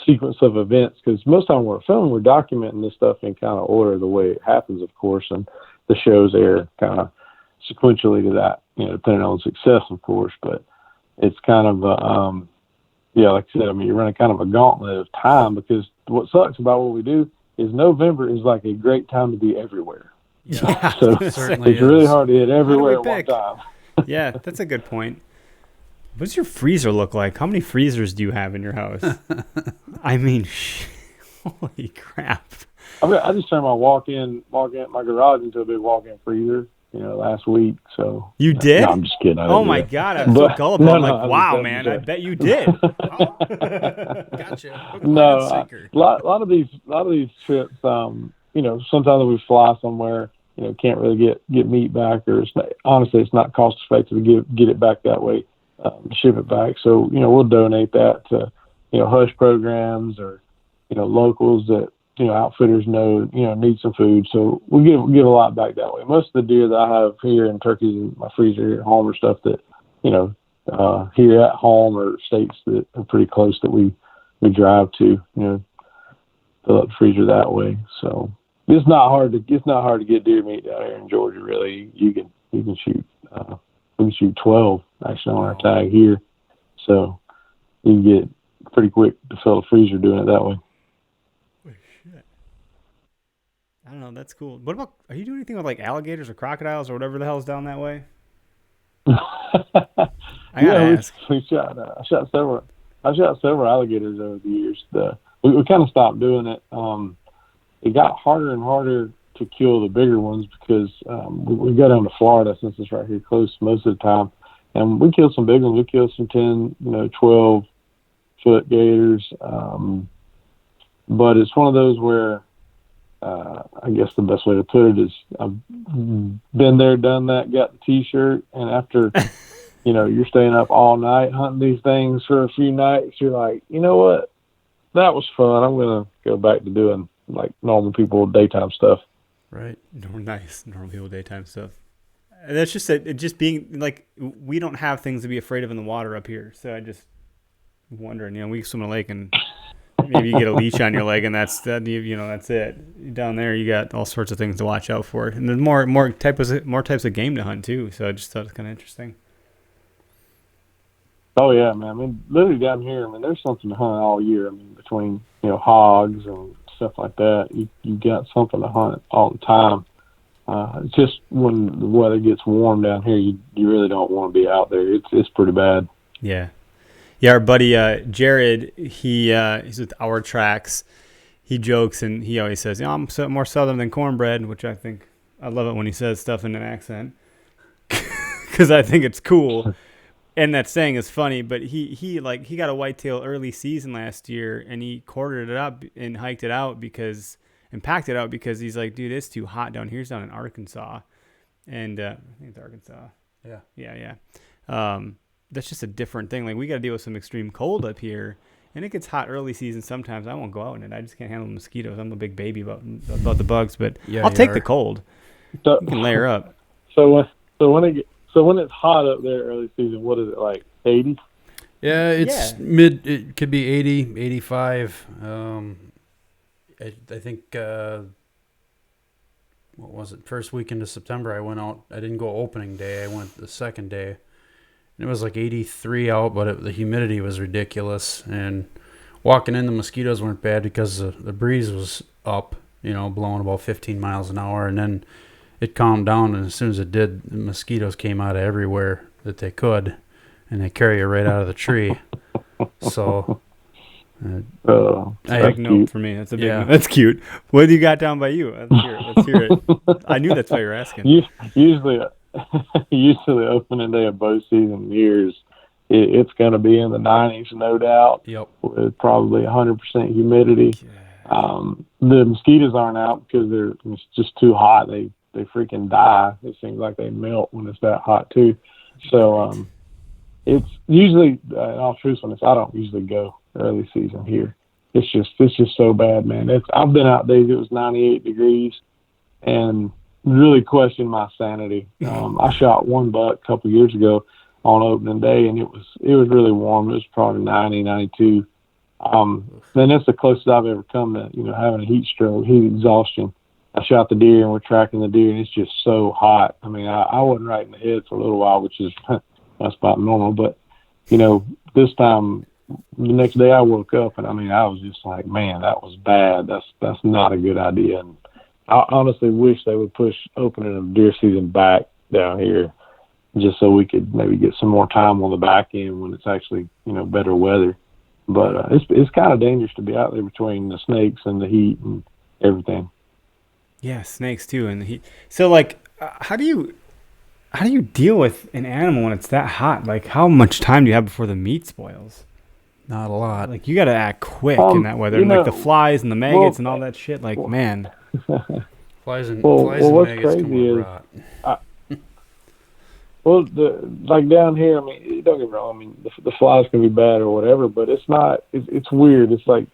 sequence of events, because most of the time we're filming, we're documenting this stuff in kind of order the way it happens, of course, and the shows air kind of sequentially to that, depending on success, of course. But it's kind of, like I said, I mean, you're running kind of a gauntlet of time, because what sucks about what we do is November is like a great time to be everywhere. Yeah, So certainly it's really is. hard to hit we everywhere at one pick? time. Yeah, that's a good point. What does your freezer look like? How many freezers do you have in your house? I mean, holy crap. I just turned my walk-in my garage into a big walk-in freezer, last week. So You did? No, I'm just kidding. I Oh didn't do my that. God, I'm so gullible. I'm like, I was wow, just man, I joking. bet you did. Gotcha. Hook, line, No, and sinker. a lot of these trips, sometimes we fly somewhere, can't really get meat back, or honestly, it's not cost effective to get it back that way, ship it back. So, we'll donate that to, hush programs or, locals that, outfitters know, need some food. So we give a lot back that way. Most of the deer that I have here in turkeys in my freezer here at home are stuff that, here at home or states that are pretty close that we drive to, fill up the freezer that way. So it's not hard to get deer meat down here in Georgia. Really, you can shoot we can shoot 12 actually on our tag here, so you can get pretty quick to fill the freezer doing it that way. Oh, shit. I don't know. That's cool. What about? Are you doing anything with like alligators or crocodiles or whatever the hell's down that way? I gotta ask. I shot several alligators over the years. We kind of stopped doing it. It got harder and harder to kill the bigger ones because we got down to Florida, since it's right here close most of the time, and we killed some big ones. We killed some 10, 12-foot gators, but it's one of those where I guess the best way to put it is I've been there, done that, got the T-shirt, and after you're staying up all night hunting these things for a few nights, you're like, you know what, that was fun. I'm gonna go back to doing like normal people daytime stuff. Right. Nice. Normal people daytime stuff. And that's just it. Just being like, we don't have things to be afraid of in the water up here. So I just wondering, we swim in a lake and maybe you get a leash on your leg and that's it. Down there, you got all sorts of things to watch out for, and there's more types of game to hunt too. So I just thought it was kind of interesting. Oh yeah, man. I mean, literally down here, there's something to hunt all year. Between hogs and stuff like that, you got something to hunt all the time. It's just when the weather gets warm down here, you really don't want to be out there. It's pretty bad. Yeah. Our buddy Jared, he's with Our Tracks. He jokes and he always says, I'm more southern than cornbread, which I love it when he says stuff in an accent because I think it's cool. And that saying is funny, but he got a whitetail early season last year, and he quartered it up and packed it out because he's like, dude, it's too hot down here. He's down in Arkansas, and I think it's Arkansas. Yeah. That's just a different thing. Like, we got to deal with some extreme cold up here, and it gets hot early season sometimes. I won't go out in it. I just can't handle the mosquitoes. I'm a big baby about the bugs, but I'll take the cold. So, you can layer up. So when it's hot up there early season, what is it, like 80? Yeah, it's mid. It could be 80, 85. I think what was it? First weekend of September, I went out. I didn't go opening day. I went the second day, and it was like 83 out, but the humidity was ridiculous. And walking in, the mosquitoes weren't bad because the breeze was up, blowing about 15 miles an hour, and then it calmed down, and as soon as it did, the mosquitoes came out of everywhere that they could, and they carry you right out of the tree. So, that's a big note for me. That's a big note. That's cute. What do you got down by you? Let's hear it. I knew that's why you were asking. Usually opening day of bow season years, it's going to be in the 90s, no doubt. Yep. With probably 100% humidity. The mosquitoes aren't out because it's just too hot. They freaking die. It seems like they melt when it's that hot too. So it's usually, in all truthfulness, I don't usually go early season here. It's just so bad, man. I've been out days it was 98 degrees and really questioned my sanity. I shot one buck a couple years ago on opening day, and it was really warm. It was probably 90, 92. Then that's the closest I've ever come to having a heat stroke, heat exhaustion. I shot the deer and we're tracking the deer, and it's just so hot. I wasn't right in the head for a little while, which is that's about normal. But this time, the next day I woke up and I was just like, man, that was bad. That's not a good idea. And I honestly wish they would push opening of deer season back down here, just so we could maybe get some more time on the back end when it's actually, better weather. But it's kind of dangerous to be out there between the snakes and the heat and everything. Yeah, snakes too, and the heat. So like, how do you deal with an animal when it's that hot? Like, how much time do you have before the meat spoils? Not a lot. Like, you got to act quick in that weather, and like the flies and the maggots and all that shit. Like, man. Flies and what's maggots come crazy with is, rot. like down here, I mean, don't get me wrong. I mean, the flies can be bad or whatever, but it's not. It's weird. It's like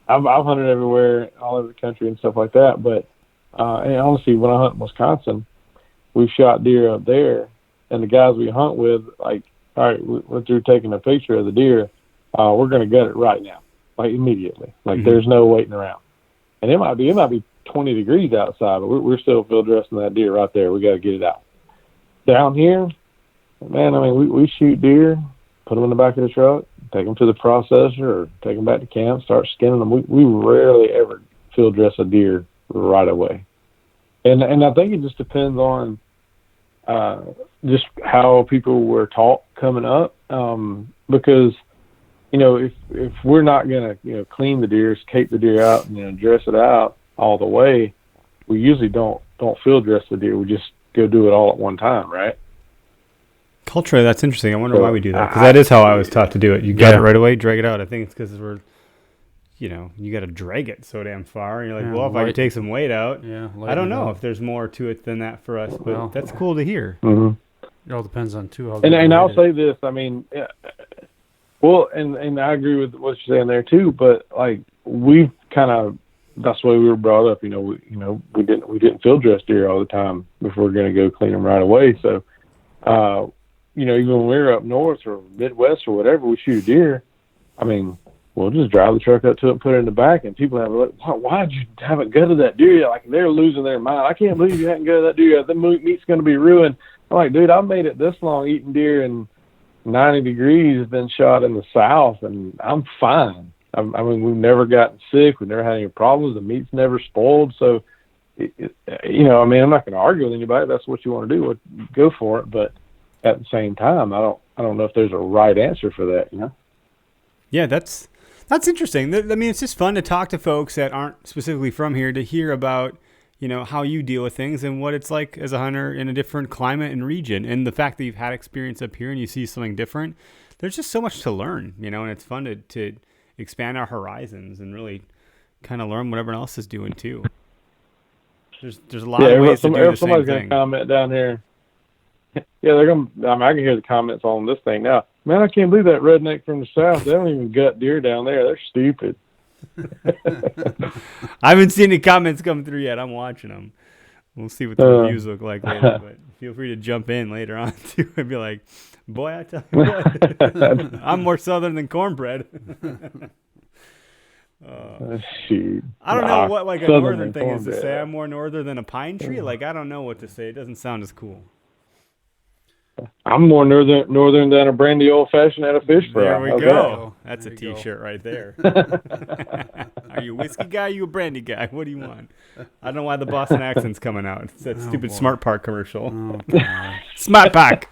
I've hunted everywhere, all over the country and stuff like that. But and honestly, when I hunt in Wisconsin, we've shot deer up there, and the guys we hunt with, like, all right, we're through taking a picture of the deer. We're going to gut it right now, like immediately. Like there's no waiting around. And it might be 20 degrees outside, but we're still field dressing that deer right there. We got to get it out. Down here, man, I mean, we shoot deer, put them in the back of the truck, take them to the processor, or take them back to camp, start skinning them. We rarely ever field dress a deer right away. And I think it just depends on just how people were taught coming up, because if we're not gonna clean the deer, cape the deer out, and dress it out all the way, we usually don't field dress the deer. We just go do it all at one time, right? Culturally, that's interesting. I wonder why we do that, because that is how I was taught to do it. You gut it right away, drag it out. I think it's because you got to drag it so damn far. And you're like, well, if I could take some weight out, I don't know if there's more to it than that for us, but that's cool to hear. Mm-hmm. It all depends on, too, how and I'll say this, I mean, well, and I agree with what you're saying there, too, but, like, we've kind of, that's the way we were brought up, we didn't field dress deer all the time if we're going to go clean them right away. So, even when we were up north or Midwest or whatever, we shoot a deer, I mean, we'll just drive the truck up to it and put it in the back, and people have like, why'd you haven't gutted that deer yet? Like, they're losing their mind. I can't believe you haven't gutted that deer yet. The meat's going to be ruined. I'm like, dude, I've made it this long eating deer in 90 degrees, been shot in the South, and I'm fine. I mean, we've never gotten sick. We've never had any problems. The meat's never spoiled. So, I mean, I'm not going to argue with anybody. If that's what you want to do, go for it. But at the same time, I don't know if there's a right answer for that, Yeah, that's interesting. I mean, it's just fun to talk to folks that aren't specifically from here to hear about, how you deal with things and what it's like as a hunter in a different climate and region. And the fact that you've had experience up here and you see something different, there's just so much to learn, and it's fun to expand our horizons and really kind of learn what everyone else is doing too. There's a lot of ways to do the same thing. Somebody's going to comment down here. Yeah, they're going to, I can hear the comments on this thing now. Man, I can't believe that redneck from the South. They don't even gut deer down there. They're stupid. I haven't seen any comments come through yet. I'm watching them. We'll see what the reviews look like later. But feel free to jump in later on too and be like, boy, I tell you what, I'm more Southern than cornbread. Shoot. I don't know what like a northern thing is to say. I'm more northern than a pine tree. Like, I don't know what to say. It doesn't sound as cool. I'm more northern than a brandy old fashioned at a fish fry. There we go. That's a T-shirt right there. Are you a whiskey guy? Are you a brandy guy? What do you want? I don't know why the Boston accent's coming out. It's that stupid Smart Park commercial. Smart Park.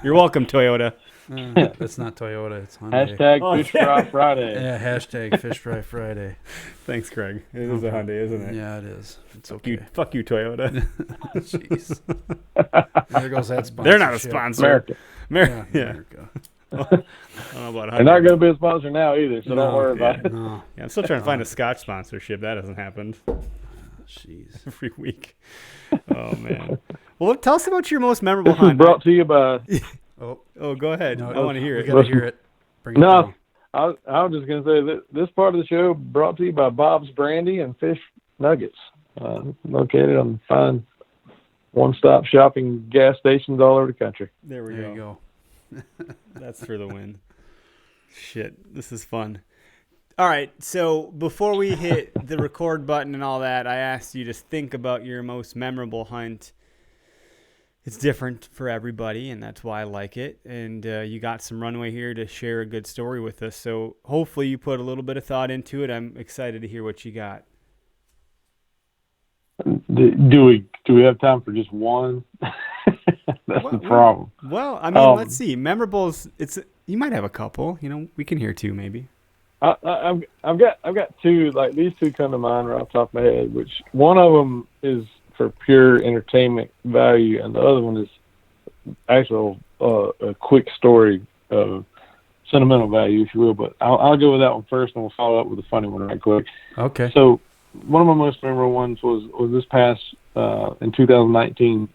You're welcome, Toyota. That's not Toyota. It's Hyundai. Hashtag Fish Fry Friday. Yeah, hashtag Fish Fry Friday. Thanks, Craig. It is a Hyundai, isn't it? Yeah, it is. It's okay. Fuck you, Toyota. Jeez. There goes that sponsor. They're not a sponsor. America. America. I don't know about Hyundai. They're not going to be a sponsor now either, so don't worry about it. No. Yeah, I'm still trying to find a Scotch sponsorship. That hasn't happened. Jeez. Every week. Oh, man. Well, tell us about your most memorable hunt. Brought to you by... Oh, go ahead. No, I want to hear it. We got to hear it. Bring it No, down. I was just going to say that this part of the show brought to you by Bob's Brandy and Fish Nuggets, located on fine one-stop shopping gas stations all over the country. There you go. That's for the win. Shit, this is fun. All right, so before we hit the record button and all that, I asked you to think about your most memorable hunt. It's different for everybody, and that's why I like it. And you got some runway here to share a good story with us. So hopefully you put a little bit of thought into it. I'm excited to hear what you got. Do we have time for just one? That's the problem. Well, I mean, let's see. Memorables. You might have a couple. We can hear two maybe. I've got two. Like these two come to mind right off the top of my head. Which one of them is for pure entertainment value, and the other one is actual a quick story of sentimental value, if you will. But I'll go with that one first, and we'll follow up with a funny one right quick. Okay. So one of my most memorable ones was this past in 2019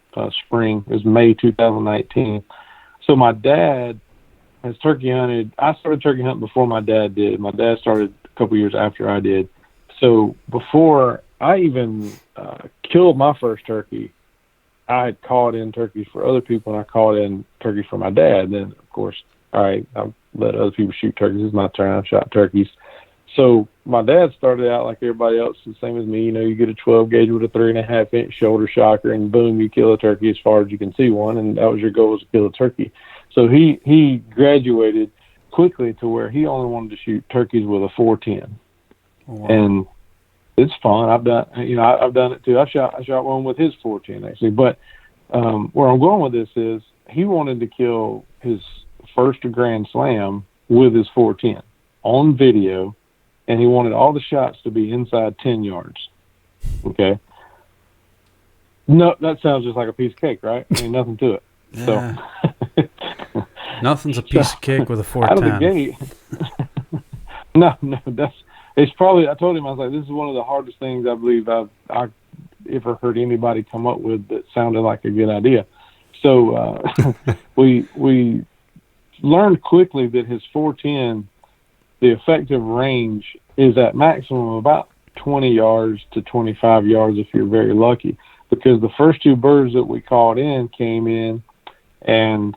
spring. It was May 2019. So my dad has turkey hunted. I started turkey hunting before my dad did. My dad started a couple years after I did. So before I even killed my first turkey, I had called in turkeys for other people, and I called in turkeys for my dad. Then, of course, all right, I've let other people shoot turkeys. It's my turn. I've shot turkeys. So my dad started out like everybody else, the same as me. You get a 12 gauge with a 3.5-inch shoulder shocker, and boom, you kill a turkey as far as you can see one, and that was your goal, was to kill a turkey. So he graduated quickly to where he only wanted to shoot turkeys with a 410. Oh, wow. And it's fun. I've done it too. I shot one with his 410 actually. But where I'm going with this is he wanted to kill his first Grand Slam with his 410 on video, and he wanted all the shots to be inside 10 yards. Okay. No, that sounds just like a piece of cake, right? I mean, nothing to it. Yeah. So Nothing's a piece of cake with a 410. Out of the gate. No, it's probably, I told him, I was like, this is one of the hardest things I believe I've ever heard anybody come up with that sounded like a good idea. So we learned quickly that his 410, the effective range is at maximum about 20 yards to 25 yards if you're very lucky, because the first two birds that we called in came in, and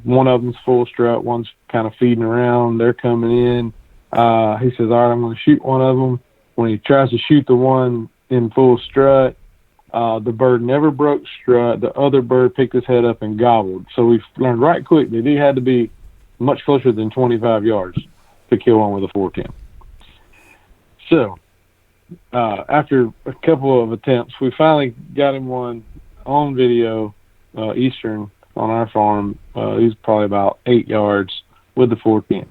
one of them's full strut, one's kind of feeding around. They're coming in. He says, all right, I'm going to shoot one of them. When he tries to shoot the one in full strut, the bird never broke strut. The other bird picked his head up and gobbled. So we learned right quick that he had to be much closer than 25 yards to kill one with a 410. So after a couple of attempts, we finally got him one on video, Eastern, on our farm. He's probably about 8 yards with the 410.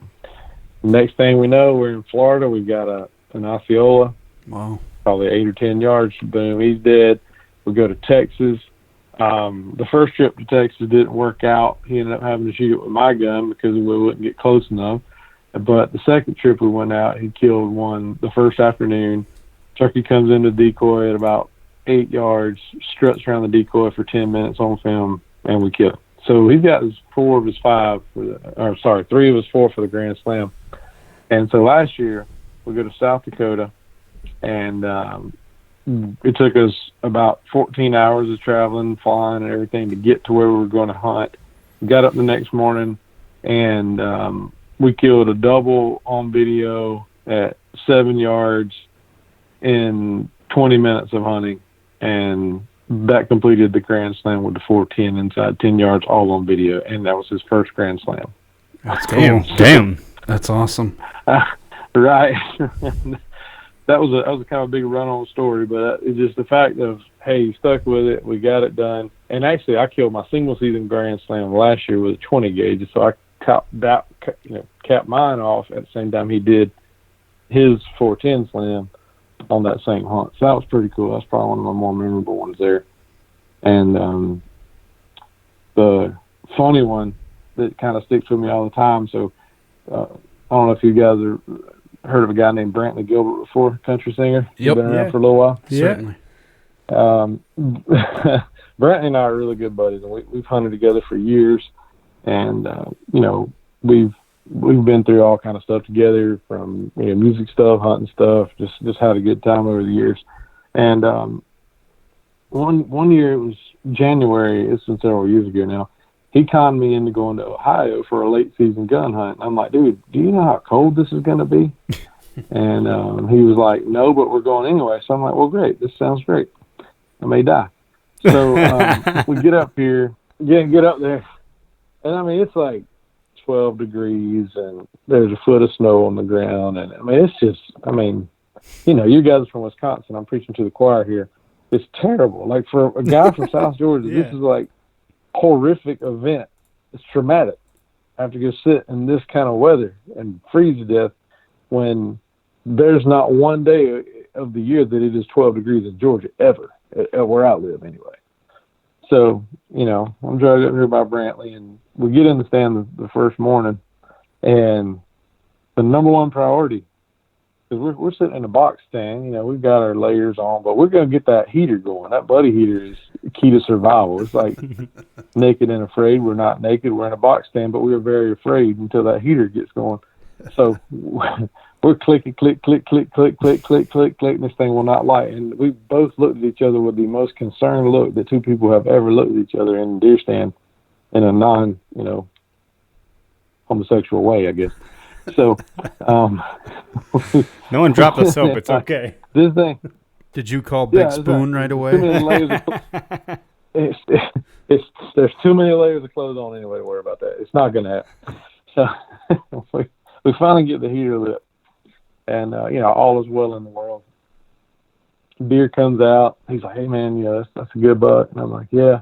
Next thing we know, we're in Florida. We've got an Osceola. Wow. Probably 8 or 10 yards. Boom, he's dead. We go to Texas. The first trip to Texas didn't work out. He ended up having to shoot it with my gun because we wouldn't get close enough. But the second trip we went out, he killed one the first afternoon. Turkey comes into decoy at about 8 yards, struts around the decoy for 10 minutes on film, and we kill it. So he's got 3 of his 4 for the Grand Slam. And so last year we go to South Dakota, and it took us about 14 hours of traveling, flying, and everything to get to where we were going to hunt. We got up the next morning, and we killed a double on video at 7 yards in 20 minutes of hunting, and that completed the Grand Slam with the 410 inside 10 yards, all on video, and that was his first Grand Slam. That's cool. Damn. That's awesome. Right. That was a kind of a big run-on story, but it's just the fact of, hey, he stuck with it, we got it done. And actually, I killed my single-season Grand Slam last year with a 20 gauge, so I capped mine off at the same time he did his 410 slam on that same hunt. So that was pretty cool. That's probably one of my more memorable ones there. And the funny one that kind of sticks with me all the time, so I don't know if you guys have heard of a guy named Brantley Gilbert before, country singer. Yep. Been around for a little while. Certainly. Brantley and I are really good buddies, and we've hunted together for years. And we've been through all kind of stuff together, from music stuff, hunting stuff. Just had a good time over the years. And one year, it was January. It's been several years ago now. He conned me into going to Ohio for a late season gun hunt. I'm like, dude, do you know how cold this is going to be? And he was like, no, but we're going anyway. So I'm like, well, great. This sounds great. I may die. So we get up here, get up there. And I mean, it's like 12 degrees and there's a foot of snow on the ground. And I mean, it's just, you guys are from Wisconsin. I'm preaching to the choir here. It's terrible. Like for a guy from South Georgia, Yeah. this is like horrific event. It's traumatic. I have to go sit in this kind of weather and freeze to death when there's not one day of the year that it is 12 degrees in Georgia ever, where I live anyway. So, I'm driving up here by Brantley, and we get in the stand the first morning, and the number one priority, because we're sitting in a box stand, we've got our layers on, but we're going to get that heater going. That buddy heater is key to survival. It's like naked and afraid. We're not naked. We're in a box stand, but we're very afraid until that heater gets going. So we're clicking, click, click, click, click, click, click, click, click, and this thing will not light. And we both looked at each other with the most concerned look that two people have ever looked at each other in a deer stand in a non, homosexual way, I guess. So, No one dropped the soap. It's okay. This thing. Did you call Big Spoon right away? Too many layers there's too many layers of clothes on anyway to worry about that. It's not going to happen. So we finally get the heater lit, and all is well in the world. Deer comes out. He's like, "Hey man, that's a good buck," and I'm like, "Yeah."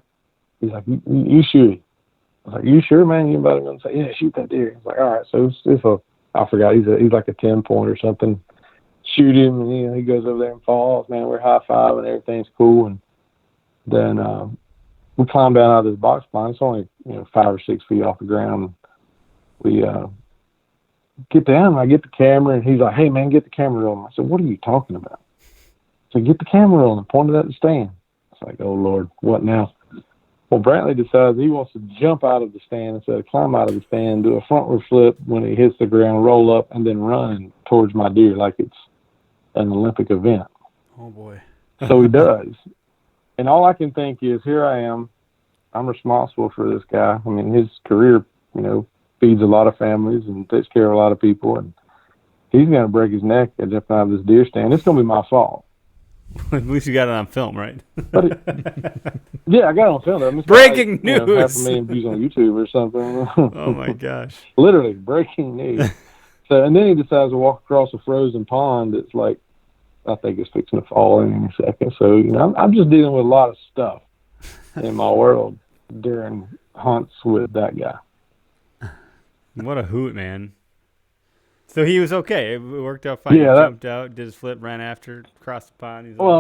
He's like, "You shoot him." I was like, "You sure, man?" You about to say, "Yeah, shoot that deer." He's like, "All right." So it's I forgot. He's like a 10-point or something. Shoot him, and he goes over there and falls. Man, we're high five and everything's cool. And then we climb down out of this box blind. It's only 5 or 6 feet off the ground. We get down, and I get the camera, and he's like, "Hey man, get the camera rolling." I said, "What are you talking about?" So get the camera rolling and pointed at the stand. It's like, oh Lord, what now? Well, Brantley decides he wants to jump out of the stand instead of climb out of the stand, do a frontward flip when he hits the ground, roll up, and then run towards my deer like it's an Olympic event. Oh, boy. So he does. And all I can think is, here I am. I'm responsible for this guy. I mean, his career, feeds a lot of families and takes care of a lot of people. And he's going to break his neck and jump out of this deer stand. It's going to be my fault. At least you got it on film, right? Yeah, I got it on film. I mean, Breaking news. 500,000 views on YouTube or something. Oh my gosh! Literally breaking news. So, and then he decides to walk across a frozen pond that's like, I think it's fixing to fall in any second. So, I'm just dealing with a lot of stuff in my world during hunts with that guy. What a hoot, man! So he was okay. It worked out fine. Yeah, He jumped out, did his flip, ran after, crossed the pond. He's Well,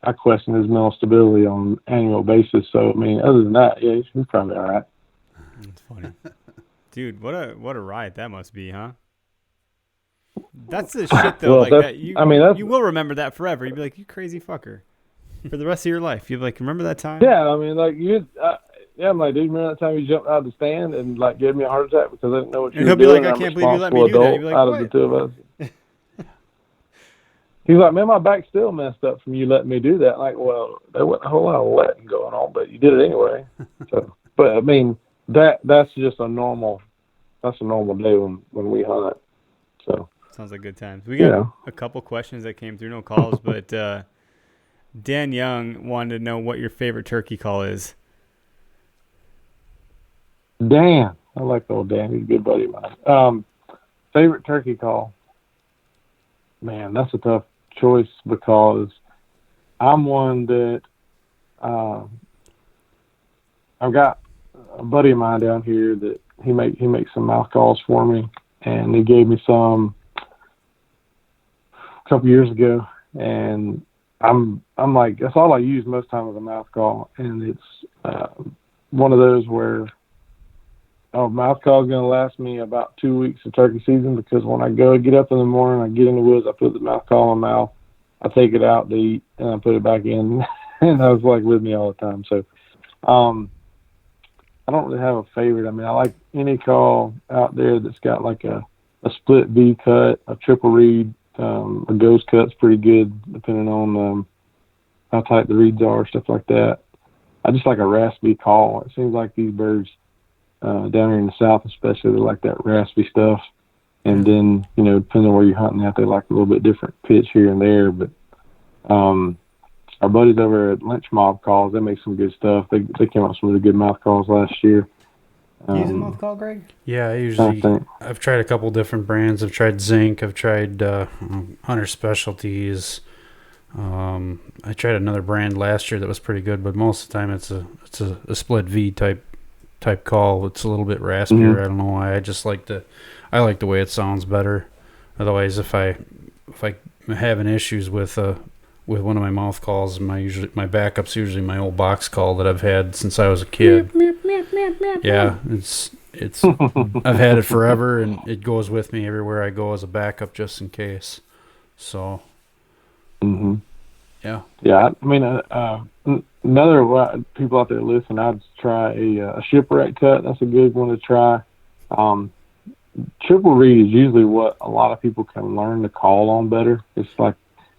I question his mental stability on an annual basis. So, other than that, yeah, he's probably all right. That's funny. Dude, what a ride that must be, huh? That's the shit though. Well, like that, you will remember that forever. You'd be like, you crazy fucker, for the rest of your life. You'd be like, remember that time? Yeah, I'm like, dude, remember that time you jumped out of the stand and like gave me a heart attack because I didn't know what you were doing? And he'll be like, I can't believe you let me do that. You'd be like, out what? of the two of us. He's like, man, my back's still messed up from you letting me do that. Like, well, there wasn't a whole lot of letting going on, but you did it anyway. So, but that's just a normal day when we hunt. So sounds like good times. We got a couple questions that came through, no calls, but Dan Young wanted to know what your favorite turkey call is. Dan, I like old Dan. He's a good buddy of mine. Favorite turkey call? Man, that's a tough choice because I'm one that I've got a buddy of mine down here that he makes some mouth calls for me, and he gave me some a couple years ago, and I'm like, that's all I use most time with a mouth call, and it's one of those where mouth call is going to last me about 2 weeks of turkey season, because when I get up in the morning, I get in the woods, I put the mouth call in my mouth, I take it out to eat, and I put it back in, and that was like with me all the time. So I don't really have a favorite. I like any call out there that's got like a split V cut, a triple reed, a ghost cut's pretty good depending on how tight the reeds are, stuff like that. I just like a raspy call. It seems like these birds down here in the South especially, they like that raspy stuff. And then, depending on where you're hunting at, they like a little bit different pitch here and there. But our buddies over at Lynch Mob Calls, they make some good stuff. They came up with some really good mouth calls last year. Do you use a mouth call, Greg? Yeah, think. I've tried a couple different brands. I've tried Zinc. I've tried Hunter Specialties. I tried another brand last year that was pretty good, but most of the time it's a split V type call. It's a little bit raspier. Mm-hmm. I don't know why. I like the way it sounds better. Otherwise, if I'm having issues with one of my mouth calls, my backup's usually my old box call that I've had since I was a kid. Yeah, it's I've had it forever, and it goes with me everywhere I go as a backup just in case. So, yeah. Yeah, I mean, another people out there listening, I'd try a shipwreck cut. That's a good one to try. Triple reed is usually what a lot of people can learn to call on better. It's like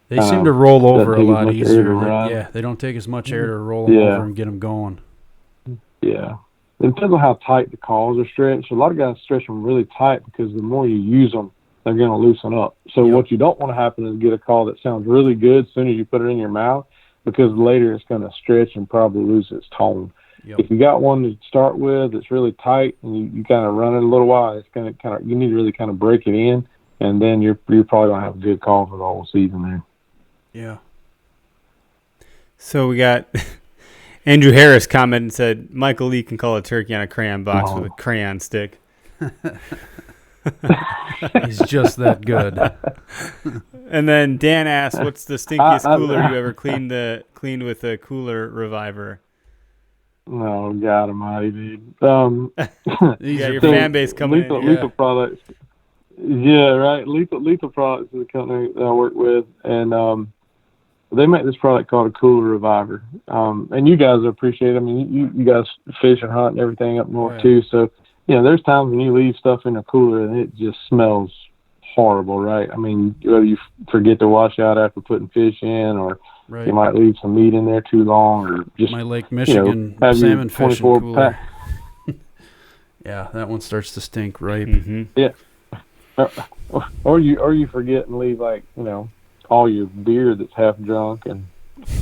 they seem to roll over a lot easier. Yeah, they don't take as much air to roll them over and get them going. Yeah. It depends on how tight the calls are stretched. A lot of guys stretch them really tight because the more you use them, they're going to loosen up. So what you don't want to happen is get a call that sounds really good as soon as you put it in your mouth, because later it's going to stretch and probably lose its tone. Yep. If you got one to start with that's really tight and you kind of run it a little while, it's going to you need to really kind of break it in, and then you're probably going to have a good call for the whole season there. Yeah. So we got Andrew Harris commented and said, Michael Lee can call a turkey on a crayon box with a crayon stick. He's just that good. And then Dan asked, what's the stinkiest cooler you ever cleaned with a cooler reviver? Oh, God almighty, dude. Your fan base coming in. Lethal Products. Yeah, right. Lethal Products is a company that I work with, and they make this product called a cooler reviver. And you guys appreciate it. I mean, you guys fish and hunt and everything up north too. So, there's times when you leave stuff in a cooler and it just smells horrible, right? I mean, whether you forget to wash out after putting fish in, or you might leave some meat in there too long, or just my Lake Michigan salmon fishing cooler. Yeah, that one starts to stink ripe. Mm-hmm. Yeah. Or you forget and leave all your beer that's half drunk and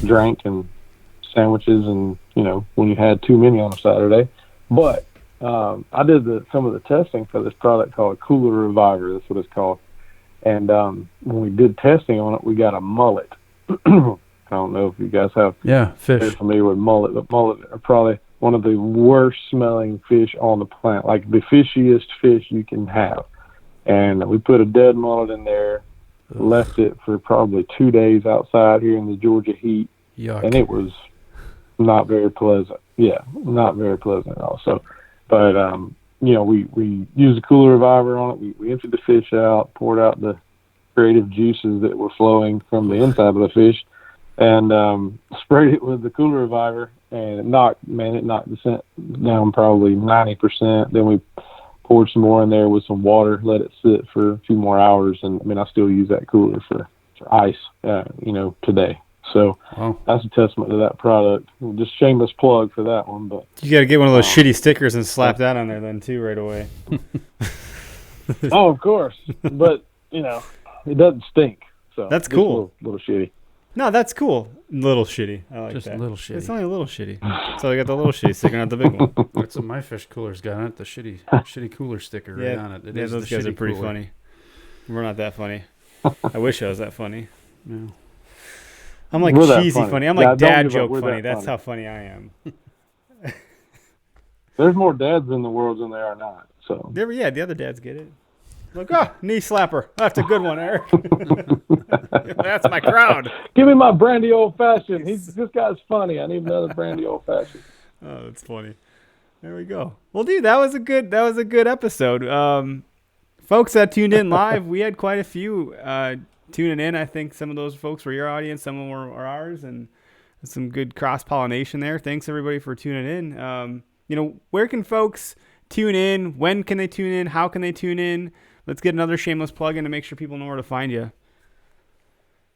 drank, and sandwiches, and when you had too many on a Saturday. But I did some of the testing for this product called a cooler reviver. That's what it's called. And when we did testing on it, we got a mullet. I don't know if you guys fish. Are familiar with mullet, but mullet are probably one of the worst smelling fish on the planet, like the fishiest fish you can have. And we put a dead mullet in there, left it for probably 2 days outside here in the Georgia heat. Yuck. And it was not very pleasant. Yeah, not very pleasant at all. So, but we used a cooler reviver on it. We emptied the fish out, poured out the creative juices that were flowing from the inside of the fish, and sprayed it with the cooler reviver, and it knocked the scent down probably 90%. Then we poured some more in there with some water, let it sit for a few more hours, and I still use that cooler for ice, today. So that's a testament to that product. Just shameless plug for that one. But you got to get one of those shitty stickers and slap that on there then too right away. Oh, of course, but it doesn't stink. So that's cool. A little shitty. No, that's cool. Little shitty. I like just that. A little shitty. It's only a little shitty. So I got the little shitty sticker, not the big one. That's what my fish cooler's got on it. The shitty cooler sticker right on it. Those guys are pretty funny. We're not that funny. I wish I was that funny. No. I'm like cheesy funny. I'm like dad joke funny. That's how funny I am. There's more dads in the world than there are not. So the other dads get it. Like, knee slapper. That's a good one, Eric. That's my crowd. Give me my brandy old fashioned. This guy's funny. I need another brandy old fashioned. Oh, that's funny. There we go. Well, dude, that was a good episode. Folks that tuned in live, we had quite a few tuning in. I think some of those folks were your audience, some of them were ours, and some good cross-pollination there. Thanks, everybody, for tuning in. Where can folks tune in? When can they tune in? How can they tune in? Let's get another shameless plug in to make sure people know where to find you.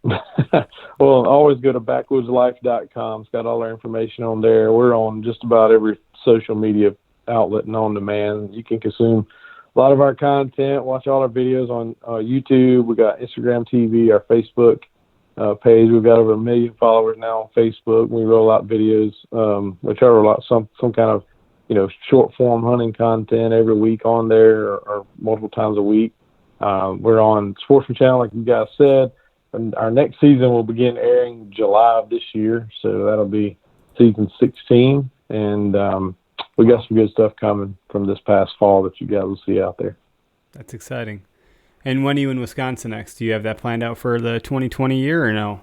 Well, always go to backwoodslife.com. It's got all our information on there. We're on just about every social media outlet and on demand. You can consume a lot of our content, watch all our videos on YouTube. We got Instagram TV, our Facebook page. We've got over 1 million followers now on Facebook. We roll out videos. We try to roll out some kind of short form hunting content every week on there or multiple times a week. We're on Sportsman Channel, like you guys said, and our next season will begin airing July of this year. So that'll be season 16. And we got some good stuff coming from this past fall that you guys will see out there. That's exciting. And when are you in Wisconsin next? Do you have that planned out for the 2020 year or no?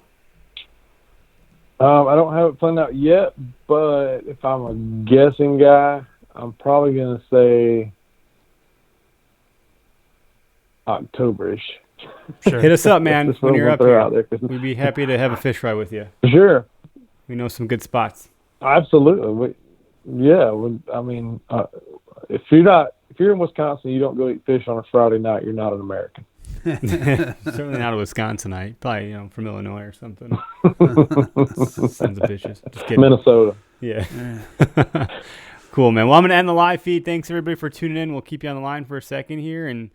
I don't have it planned out yet, but if I'm a guessing guy, I'm probably going to say October-ish. Sure. Hit us up, man, when you're up here. Out there, We'd be happy to have a fish fry with you. For sure. We know some good spots. Absolutely. If you're in Wisconsin, you don't go eat fish on a Friday night, you're not an American. Certainly not a Wisconsinite. Probably, from Illinois or something. Sons of bitches. Just kidding. Minnesota. Yeah. Cool, man. Well, I'm going to end the live feed. Thanks, everybody, for tuning in. We'll keep you on the line for a second here, and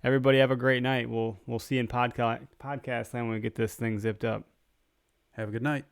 everybody have a great night. We'll see you in podcast land when we get this thing zipped up. Have a good night.